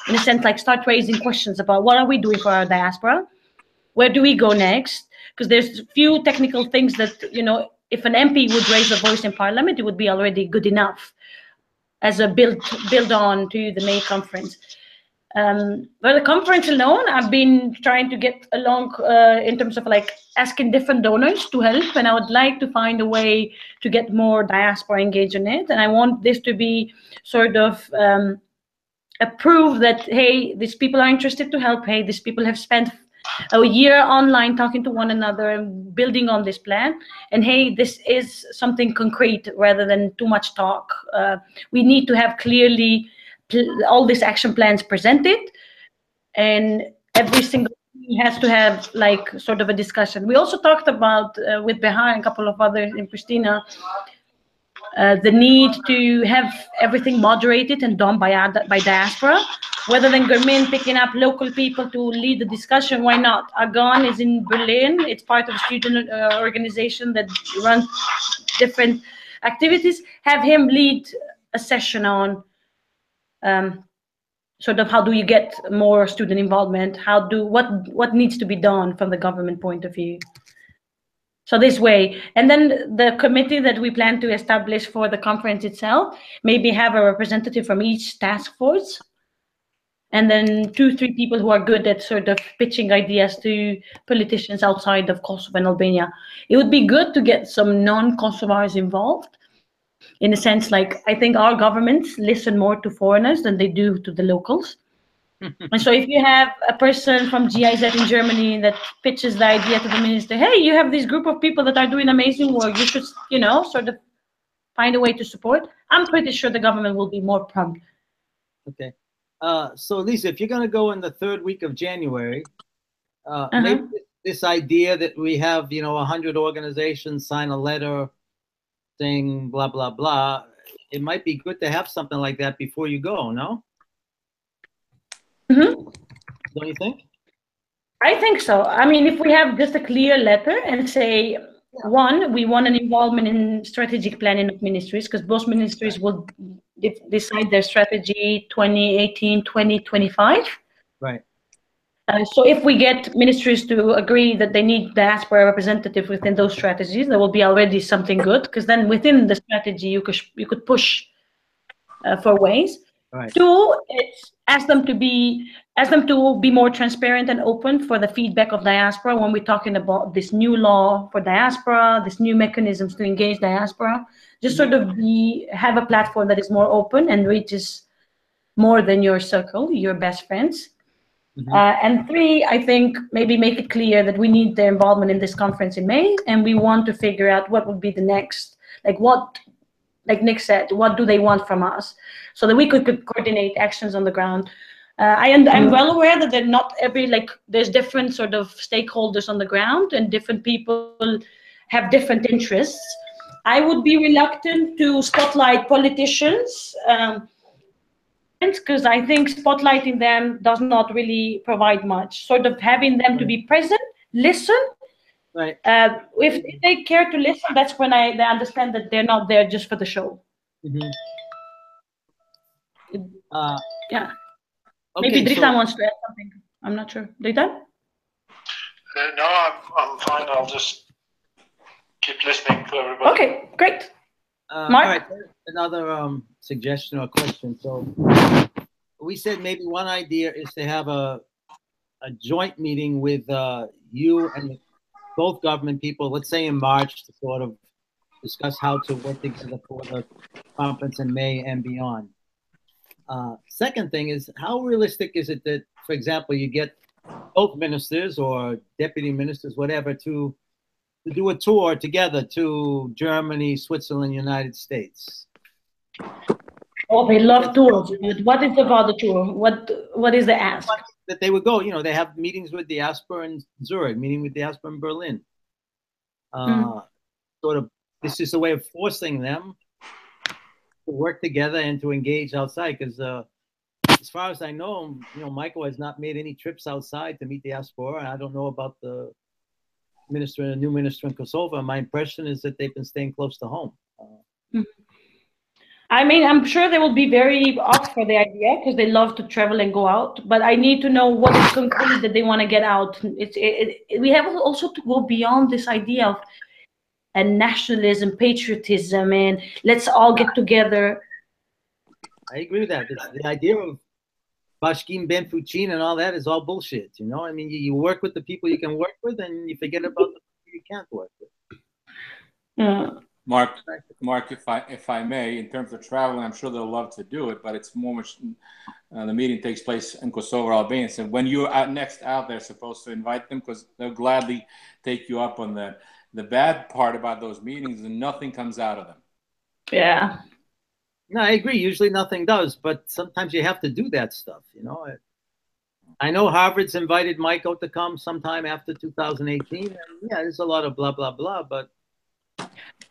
in a sense, like start raising questions about what are we doing for our diaspora, where do we go next? Because there's few technical things that, if an MP would raise a voice in Parliament, it would be already good enough as a build on to the May conference. But the conference alone, I've been trying to get along in terms of like asking different donors to help, and I would like to find a way to get more diaspora engaged in it. And I want this to be sort of a proof that, hey, these people are interested to help. Hey, these people have spent a year online talking to one another and building on this plan. And hey, this is something concrete rather than too much talk. We need to have clearly all these action plans presented, and every single thing has to have like sort of a discussion. We also talked about with Behar and a couple of others in Pristina, the need to have everything moderated and done by diaspora, rather than Germin picking up local people to lead the discussion. Why not? Agan is in Berlin. It's part of a student organization that runs different activities. Have him lead a session on sort of how do you get more student involvement? What needs to be done from the government point of view? So this way, and then the committee that we plan to establish for the conference itself, maybe have a representative from each task force, and then 2-3 people who are good at sort of pitching ideas to politicians outside of Kosovo and Albania. It would be good to get some non-Kosovars involved, in a sense, like I think our governments listen more to foreigners than they do to the locals. And so if you have a person from GIZ in Germany that pitches the idea to the minister, hey, you have this group of people that are doing amazing work, you should, sort of find a way to support, I'm pretty sure the government will be more prompt. Okay. So Lisa, if you're going to go in the third week of January, maybe this idea that we have, 100 organizations sign a letter saying blah, blah, blah, it might be good to have something like that before you go, no? Don't you think? I think so. I mean, if we have just a clear letter and say, one, we want an involvement in strategic planning of ministries, because both ministries will decide their strategy 2018, 2025. Right. So if we get ministries to agree that they need diaspora representative within those strategies, there will be already something good, because then within the strategy you could push for ways. Right. Two, it's ask them to be more transparent and open for the feedback of diaspora when we're talking about this new law for diaspora, this new mechanisms to engage diaspora. Just sort of have a platform that is more open and reaches more than your circle, your best friends. And three, I think maybe make it clear that we need their involvement in this conference in May, and we want to figure out what would be the next, like Nick said, what do they want from us, so that we could coordinate actions on the ground. I'm well aware that they're not there's different sort of stakeholders on the ground, and different people have different interests. I would be reluctant to spotlight politicians, because I think spotlighting them does not really provide much. Sort of having them to be present, listen. Right. If they care to listen, that's when they understand that they're not there just for the show. Yeah. Maybe Okay, Drita wants to add something. I'm not sure. Drita? No, I'm fine. I'll just keep listening to everybody. Okay, great. Mark? All right, another suggestion or question. So we said maybe one idea is to have a joint meeting with you and both government people, let's say in March, to sort of discuss how to work together for the conference in May and beyond. Second thing is, how realistic is it that, for example, you get both ministers or deputy ministers, whatever, to do a tour together to Germany, Switzerland, United States? Oh, they love tours. What is about the tour? What is the ask? That they would go, you know, they have meetings with Diaspora in Zurich, meeting with Diaspora in Berlin. Sort of, this is a way of forcing them to work together and to engage outside, because as far as I know, you know, Michael has not made any trips outside to meet Diaspora. I don't know about the new minister in Kosovo. My impression is that they've been staying close to home. I mean, I'm sure they will be very up for the idea because they love to travel and go out. But I need to know what is concrete that they want to get out. We have also to go beyond this idea of nationalism, patriotism, and let's all get together. I agree with that. The idea of Bashkim Ben Fuchin and all that is all bullshit. You know, I mean, you work with the people you can work with, and you forget about the people you can't work with. Mark, if I may, in terms of traveling, I'm sure they'll love to do it, but it's more much. The meeting takes place in Kosovo, Albania. So when you're next out there, supposed to invite them, because they'll gladly take you up on that. The bad part about those meetings is nothing comes out of them. Yeah. No, I agree. Usually nothing does, but sometimes you have to do that stuff. You know, I know Harvard's invited Michael to come sometime after 2018, and yeah, there's a lot of blah blah blah, but.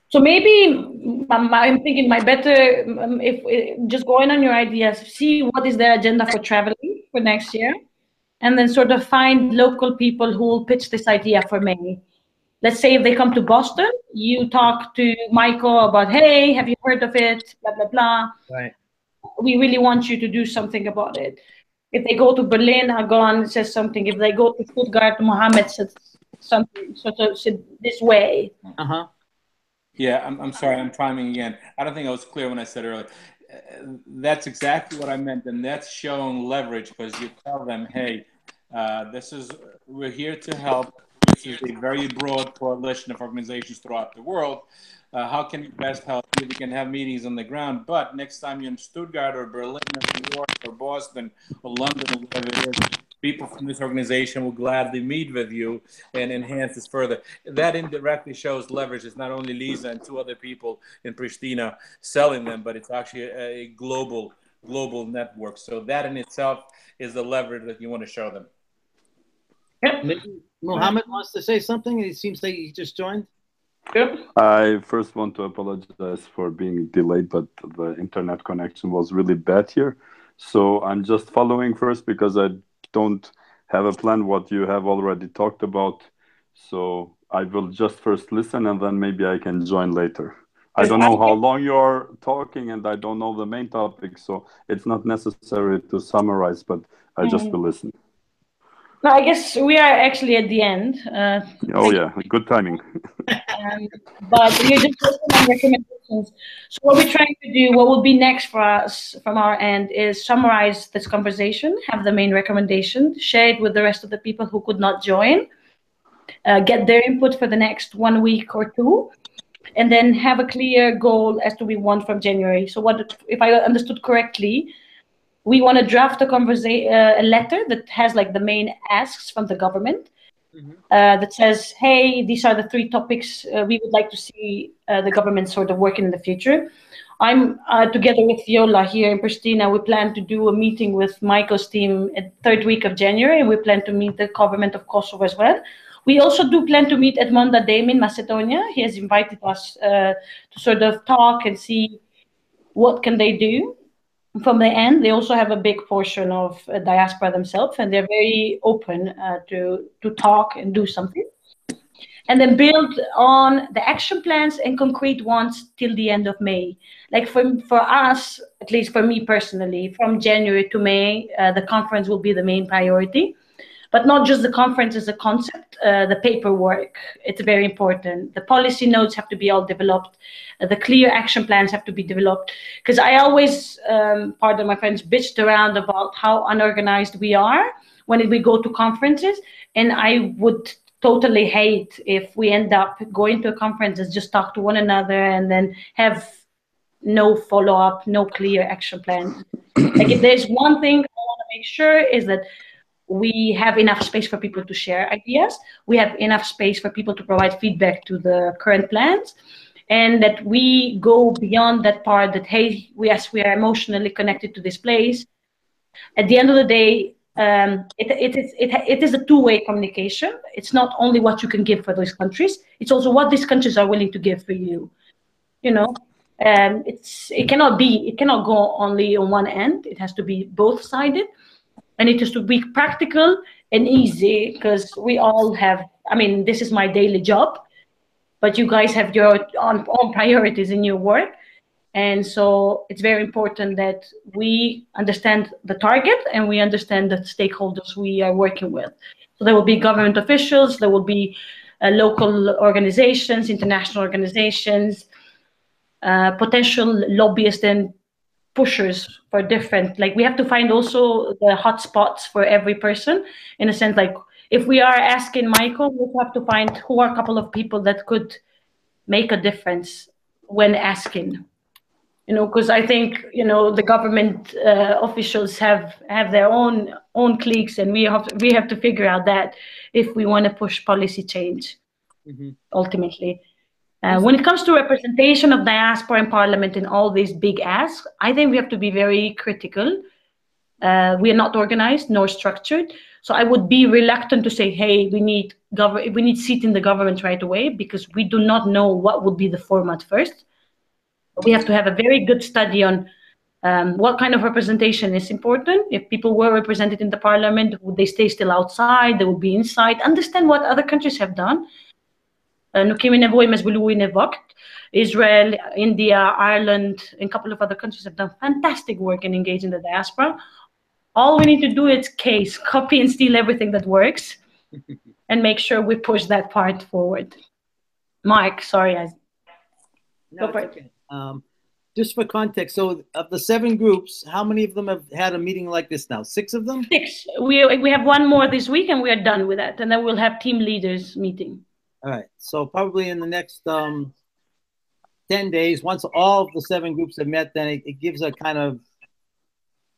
So maybe I'm thinking my better, if just going on your ideas, see what is their agenda for traveling for next year, and then sort of find local people who will pitch this idea for May. Let's say if they come to Boston, you talk to Michael about, hey, have you heard of it? Blah, blah, blah. Right. We really want you to do something about it. If they go to Berlin, Hagan says something. If they go to Stuttgart, Mohammed says something, sort of this way. Yeah, I'm sorry, I'm timing again. I don't think I was clear when I said earlier. That's exactly what I meant, and that's showing leverage, because you tell them, hey, we're here to help. This is a very broad coalition of organizations throughout the world. How can we best help you? We can have meetings on the ground, but next time you're in Stuttgart or Berlin or New York or Boston or London or whatever it is, people from this organization will gladly meet with you and enhance this further. That indirectly shows leverage. It's not only Lisa and two other people in Pristina selling them, but it's actually a global network. So that in itself is the leverage that you want to show them. Maybe Mohammed wants to say something. It seems like he just joined. I first want to apologize for being delayed, but the internet connection was really bad here. So I'm just following first because I don't have a plan what you have already talked about. So I will just first listen and then maybe I can join later. I don't know how long you're talking, and I don't know the main topic, so it's not necessary to summarize, but I just will listen. No, I guess we are actually at the end. Oh yeah, good timing. But we're just working on recommendations. So what we're trying to do, what will be next for us from our end, is summarize this conversation, have the main recommendation, share it with the rest of the people who could not join, get their input for the next 1 week or two, and then have a clear goal as to we want from January. So what, if I understood correctly, we want to draft a letter that has like the main asks from the government, that says, hey, these are the 3 topics we would like to see the government sort of working in the future. I'm together with Viola here in Pristina. We plan to do a meeting with Michael's team at 3rd week of January, and we plan to meet the government of Kosovo as well. We also do plan to meet Edmond Adem in Macedonia. He has invited us to sort of talk and see what can they do. From the end, they also have a big portion of diaspora themselves, and they're very open to talk and do something. And then build on the action plans and concrete ones till the end of May. Like for us, at least for me personally, from January to May, the conference will be the main priority. But not just the conference as a concept, the paperwork, it's very important. The policy notes have to be all developed. The clear action plans have to be developed. Because I always, pardon my friends, bitched around about how unorganized we are when we go to conferences. And I would totally hate if we end up going to a conference and just talk to one another and then have no follow-up, no clear action plan. Like if there's one thing I want to make sure is that we have enough space for people to share ideas. We have enough space for people to provide feedback to the current plans, and that we go beyond that part that, hey, yes, we are emotionally connected to this place. At the end of the day, it is a two-way communication. It's not only what you can give for those countries, it's also what these countries are willing to give for you. You know, it cannot go only on one end. It has to be both-sided. And it has to be practical and easy, because we all have, I mean, this is my daily job, but you guys have your own priorities in your work. And so it's very important that we understand the target and we understand the stakeholders we are working with. So there will be government officials, there will be local organizations, international organizations, potential lobbyists and pushers for different, like we have to find also the hotspots for every person, in a sense, like if we are asking Michael, we have to find who are a couple of people that could make a difference when asking, you know, because I think, you know, the government officials have their own cliques, and we have to figure out that if we want to push policy change, ultimately. When it comes to representation of diaspora in parliament and all these big asks, I think we have to be very critical. We are not organized nor structured. So I would be reluctant to say, hey, we need seat in the government right away, because we do not know what would be the format first. We have to have a very good study on what kind of representation is important. If people were represented in the parliament, would they stay still outside? They would be inside. Understand what other countries have done. Israel, India, Ireland, and a couple of other countries have done fantastic work in engaging the diaspora. All we need to do is copy and steal everything that works and make sure we push that part forward. Mark, sorry. No, okay. Just for context, so of the 7 groups, how many of them have had a meeting like this now? 6 of them? 6. We have one more this week, and we are done with that. And then we'll have team leaders meeting. All right. So probably in the next 10 days, once all of the 7 groups have met, then it gives a kind of,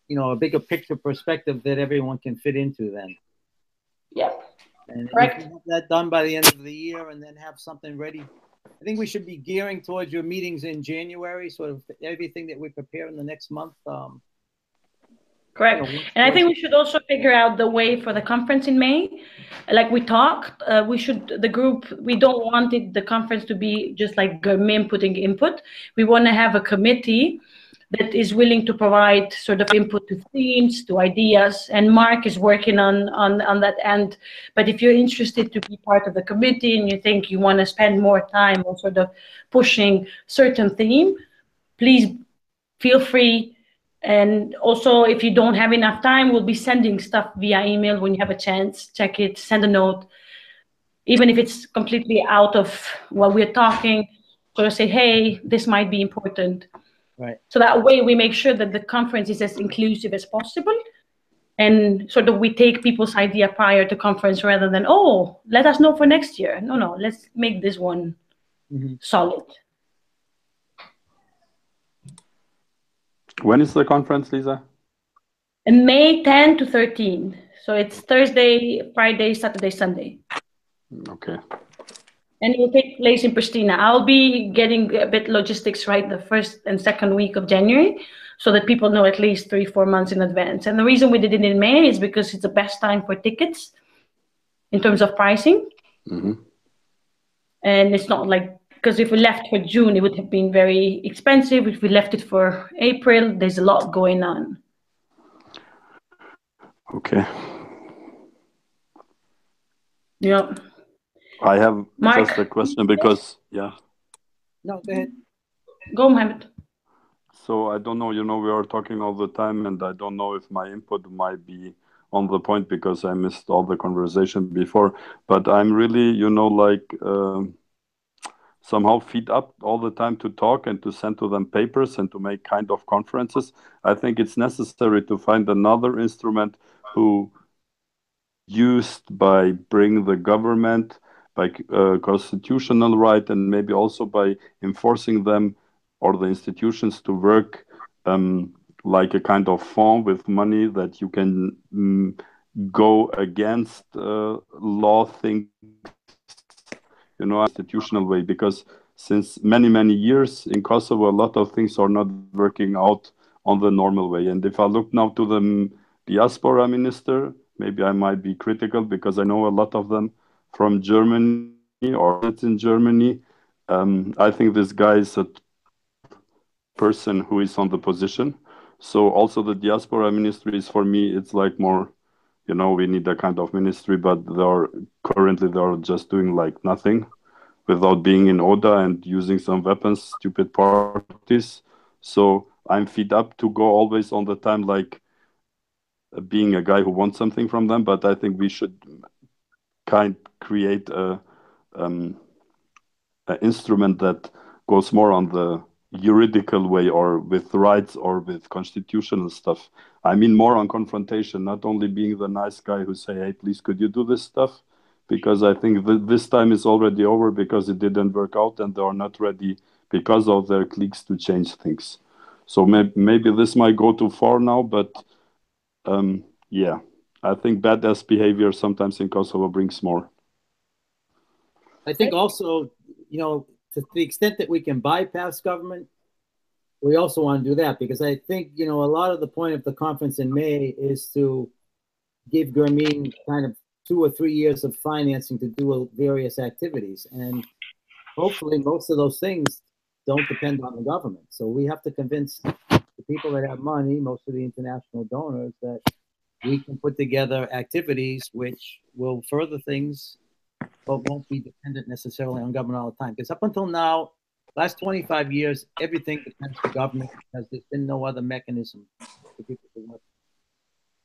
you know, a bigger picture perspective that everyone can fit into then. Yep. And correct. have that done by the end of the year, and then have something ready. I think we should be gearing towards your meetings in January, sort of everything that we prepare in the next month. Correct. And I think we should also figure out the way for the conference in May. Like we talked, we don't want the conference to be just like Germain putting input. We want to have a committee that is willing to provide sort of input to themes, to ideas, and Mark is working on that end. But if you're interested to be part of the committee and you think you want to spend more time on sort of pushing certain theme, please feel free. And also, if you don't have enough time, we'll be sending stuff via email when you have a chance. Check it, send a note. Even if it's completely out of what we're talking, sort of say, hey, this might be important. Right. So that way we make sure that the conference is as inclusive as possible. And sort of we take people's idea prior to conference rather than, oh, let us know for next year. No, let's make this one solid. When is the conference, Lisa? And May 10 to 13. So it's Thursday, Friday, Saturday, Sunday. Okay. And it will take place in Pristina. I'll be getting a bit logistics right the first and second week of January so that people know at least 3-4 months in advance. And the reason we did it in May is because it's the best time for tickets in terms of pricing. And it's not like, because if we left for June, it would have been very expensive. If we left it for April, there's a lot going on. Okay. Yeah. I have Mark. just a question because, yeah. No, go ahead. Go, Mohammed. So I don't know, we are talking all the time and I don't know if my input might be on the point because I missed all the conversation before, but I'm really, somehow feed up all the time to talk and to send to them papers and to make kind of conferences. I think it's necessary to find another instrument who used by bring the government, by constitutional right, and maybe also by enforcing them or the institutions to work like a kind of fund with money that you can go against law things, institutional way, because since many years in Kosovo, a lot of things are not working out on the normal way. And if I look now to the diaspora minister, maybe I might be critical because I know a lot of them from Germany or it's in Germany. I think this guy is a person who is on the position. So also the diaspora ministry is, for me, it's like more, we need a kind of ministry, but currently they're just doing like nothing without being in order and using some weapons, stupid parties. So I'm fed up to go always on the time like being a guy who wants something from them, but I think we should create a instrument that goes more on the juridical way or with rights or with constitutional stuff. I mean more on confrontation, not only being the nice guy who say, hey, please, could you do this stuff? Because I think this time is already over because it didn't work out and they are not ready because of their cliques to change things. So maybe this might go too far now, but yeah, I think badass behavior sometimes in Kosovo brings more. I think also, to the extent that we can bypass government, we also want to do that, because I think, a lot of the point of the conference in May is to give Gurmeen kind of 2 or 3 years of financing to do various activities. And hopefully most of those things don't depend on the government. So we have to convince the people that have money, most of the international donors, that we can put together activities which will further things but won't be dependent necessarily on government all the time. Because up until now, last 25 years, everything depends on government because there's been no other mechanism for people to work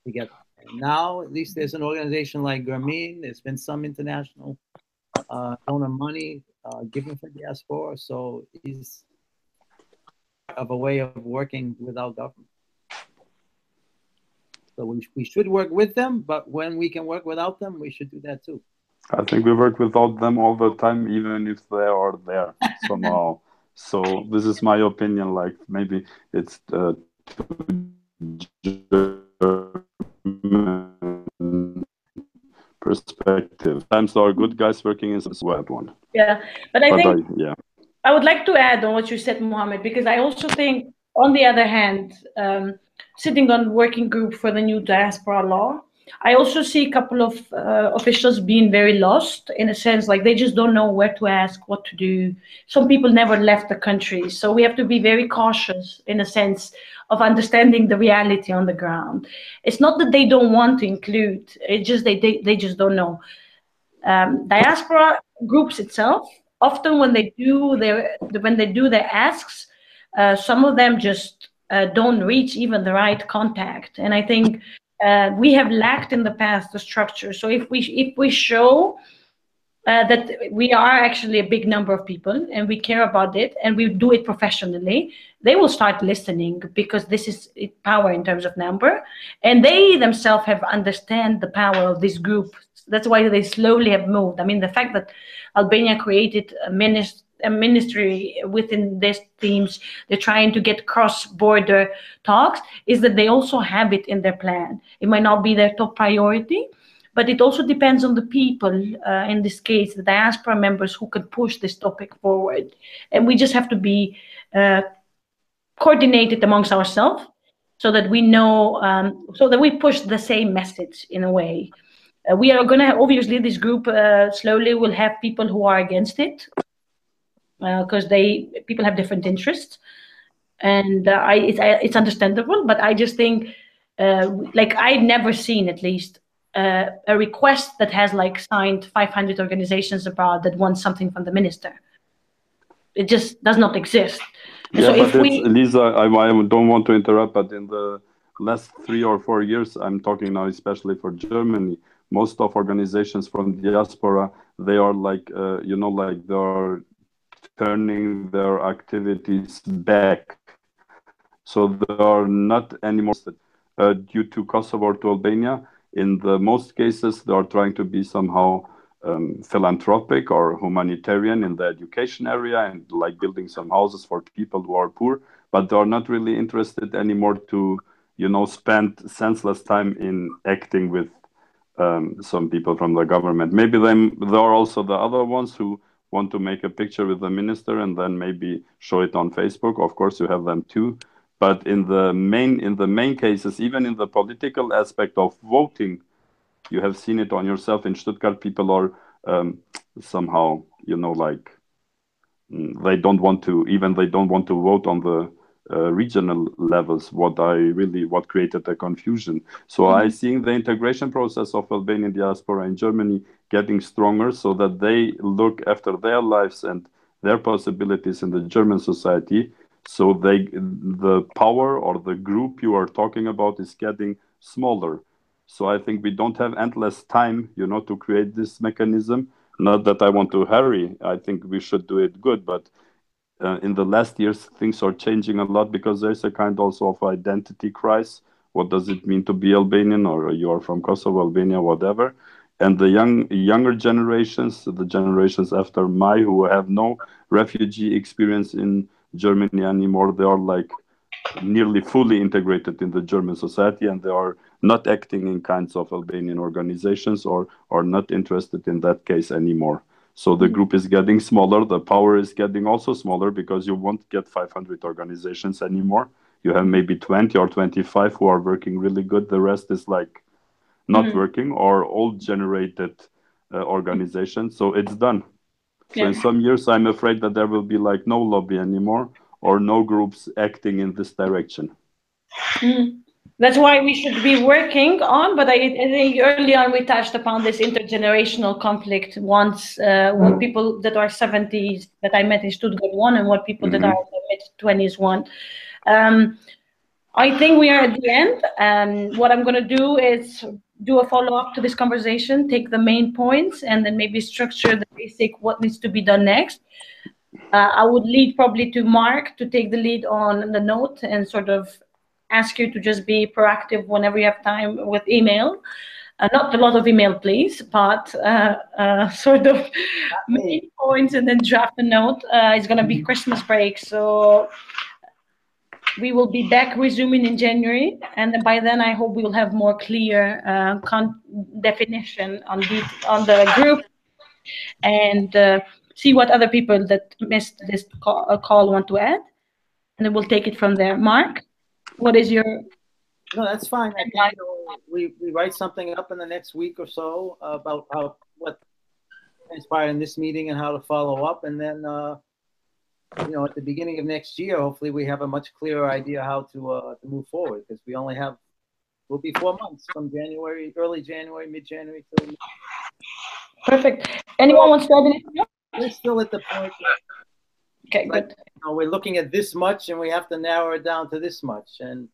together. And now, at least there's an organization like Gurmeen. There's been some international donor money given for diaspora. So it's of a way of working without government. So we should work with them, but when we can work without them, we should do that too. I think we work without them all the time, even if they are there somehow. So this is my opinion. Like maybe it's perspective. Times there are good guys working in some bad one. Yeah, but I think I would like to add on what you said, Mohammed, because I also think, on the other hand, sitting on working group for the new diaspora law, I also see a couple of officials being very lost, in a sense, like they just don't know where to ask, what to do. Some people never left the country, so we have to be very cautious, in a sense, of understanding the reality on the ground. It's not that they don't want to include; it's just they just don't know. Diaspora groups itself, often when they do their asks, some of them just don't reach even the right contact, and I think we have lacked in the past the structure. So if we show that we are actually a big number of people and we care about it and we do it professionally, they will start listening, because this is power in terms of number, and they themselves have understand the power of this group. That's why they slowly have moved. I mean, the fact that Albania created a ministry within these teams, they're trying to get cross-border talks, is that they also have it in their plan. It might not be their top priority, but it also depends on the people, in this case, the diaspora members, who can push this topic forward. And we just have to be coordinated amongst ourselves, so that we know, so that we push the same message in a way. We are going to have, obviously, this group slowly will have people who are against it, because people have different interests, and it's understandable. But I just think, like, I've never seen, at least, a request that has like signed 500 organizations abroad that want something from the minister. It just does not exist. Yeah, so but Lisa, I don't want to interrupt, but in the last 3 or 4 years, I'm talking now especially for Germany, most of organizations from diaspora, they are like, like they're turning their activities back. So they are not anymore due to Kosovo or to Albania. In the most cases, they are trying to be somehow philanthropic or humanitarian in the education area, and like building some houses for people who are poor, but they are not really interested anymore to, spend senseless time in acting with some people from the government. Maybe there are also the other ones who want to make a picture with the minister and then maybe show it on Facebook. Of course, you have them too. But in the main cases, even in the political aspect of voting, you have seen it on yourself in Stuttgart. People are somehow, like they don't want to vote on the regional levels. What created the confusion. So I seeing the integration process of Albanian diaspora in Germany getting stronger, so that they look after their lives and their possibilities in the German society. So the power or the group you are talking about is getting smaller. So I think we don't have endless time, to create this mechanism. Not that I want to hurry. I think we should do it good. But in the last years, things are changing a lot, because there's a kind also of identity crisis. What does it mean to be Albanian, or you are from Kosovo, Albania, whatever? And the younger generations, the generations after my, who have no refugee experience in Germany anymore, they are like nearly fully integrated in the German society, and they are not acting in kinds of Albanian organizations, or are not interested in that case anymore. So the group is getting smaller, the power is getting also smaller, because you won't get 500 organizations anymore. You have maybe 20 or 25 who are working really good. The rest is like not working, or old generated organizations. So it's done. So in some years, I'm afraid that there will be like no lobby anymore, or no groups acting in this direction. That's why we should be working on, but I think early on we touched upon this intergenerational conflict once, what people that are 70s that I met in Stuttgart want, and what people that are in their mid-20s want. I think we are at the end, and what I'm going to do is do a follow-up to this conversation, take the main points, and then maybe structure the basic what needs to be done next. I would lead probably to Mark to take the lead on the note, and sort of ask you to just be proactive whenever you have time with email. Not a lot of email, please, but sort of main points, and then draft a note. It's going to be Christmas break, so we will be back resuming in January, and then by then I hope we will have more clear definition on the group, and see what other people that missed this call want to add, and then we'll take it from there. Mark, what is your No, that's fine. I think we write something up in the next week or so about what transpired in this meeting and how to follow up, and then at the beginning of next year, hopefully we have a much clearer idea how to move forward, because we'll be 4 months from January, early January, mid-January till. Perfect. Anyone wants to add anything else? We're still at the point. Okay, good. We're looking at this much, and we have to narrow it down to this much, and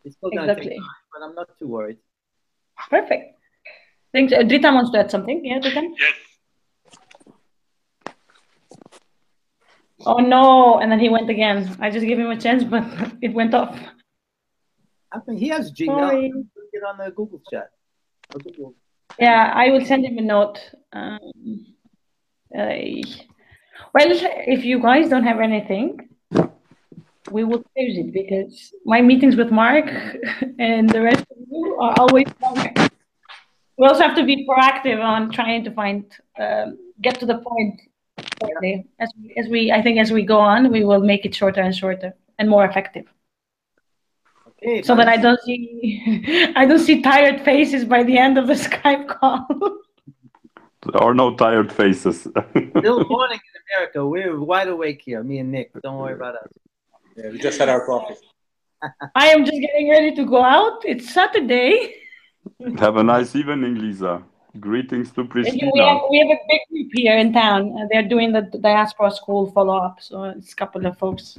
it's still going to take time, but I'm not too worried. Perfect. Thanks. Dritan wants to add something. Yeah, Dritan? Yes. Oh no, and then he went again. I just gave him a chance, but it went off. I think he has Gmail. Sorry. Get on the Google chat. Yeah, I will send him a note. Well, if you guys don't have anything, we will close it, because my meetings with Mark and the rest of you are always longer. We also have to be proactive on trying to get to the point. As we go on, we will make it shorter and shorter and more effective. Okay, so that I don't see tired faces by the end of the Skype call. There are no tired faces. Still morning in America. We're wide awake here, me and Nick. Don't worry about us. Yeah, we just had our coffee. I am just getting ready to go out. It's Saturday. Have a nice evening, Lisa. Greetings to Pristina. We have a big group here in town. They're doing the Diaspora School follow-up. So it's a couple of folks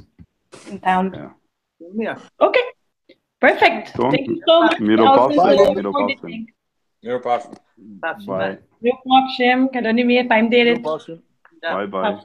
in town. Yeah. Okay. Perfect. Thank you so much. Bye. Bye. Bye.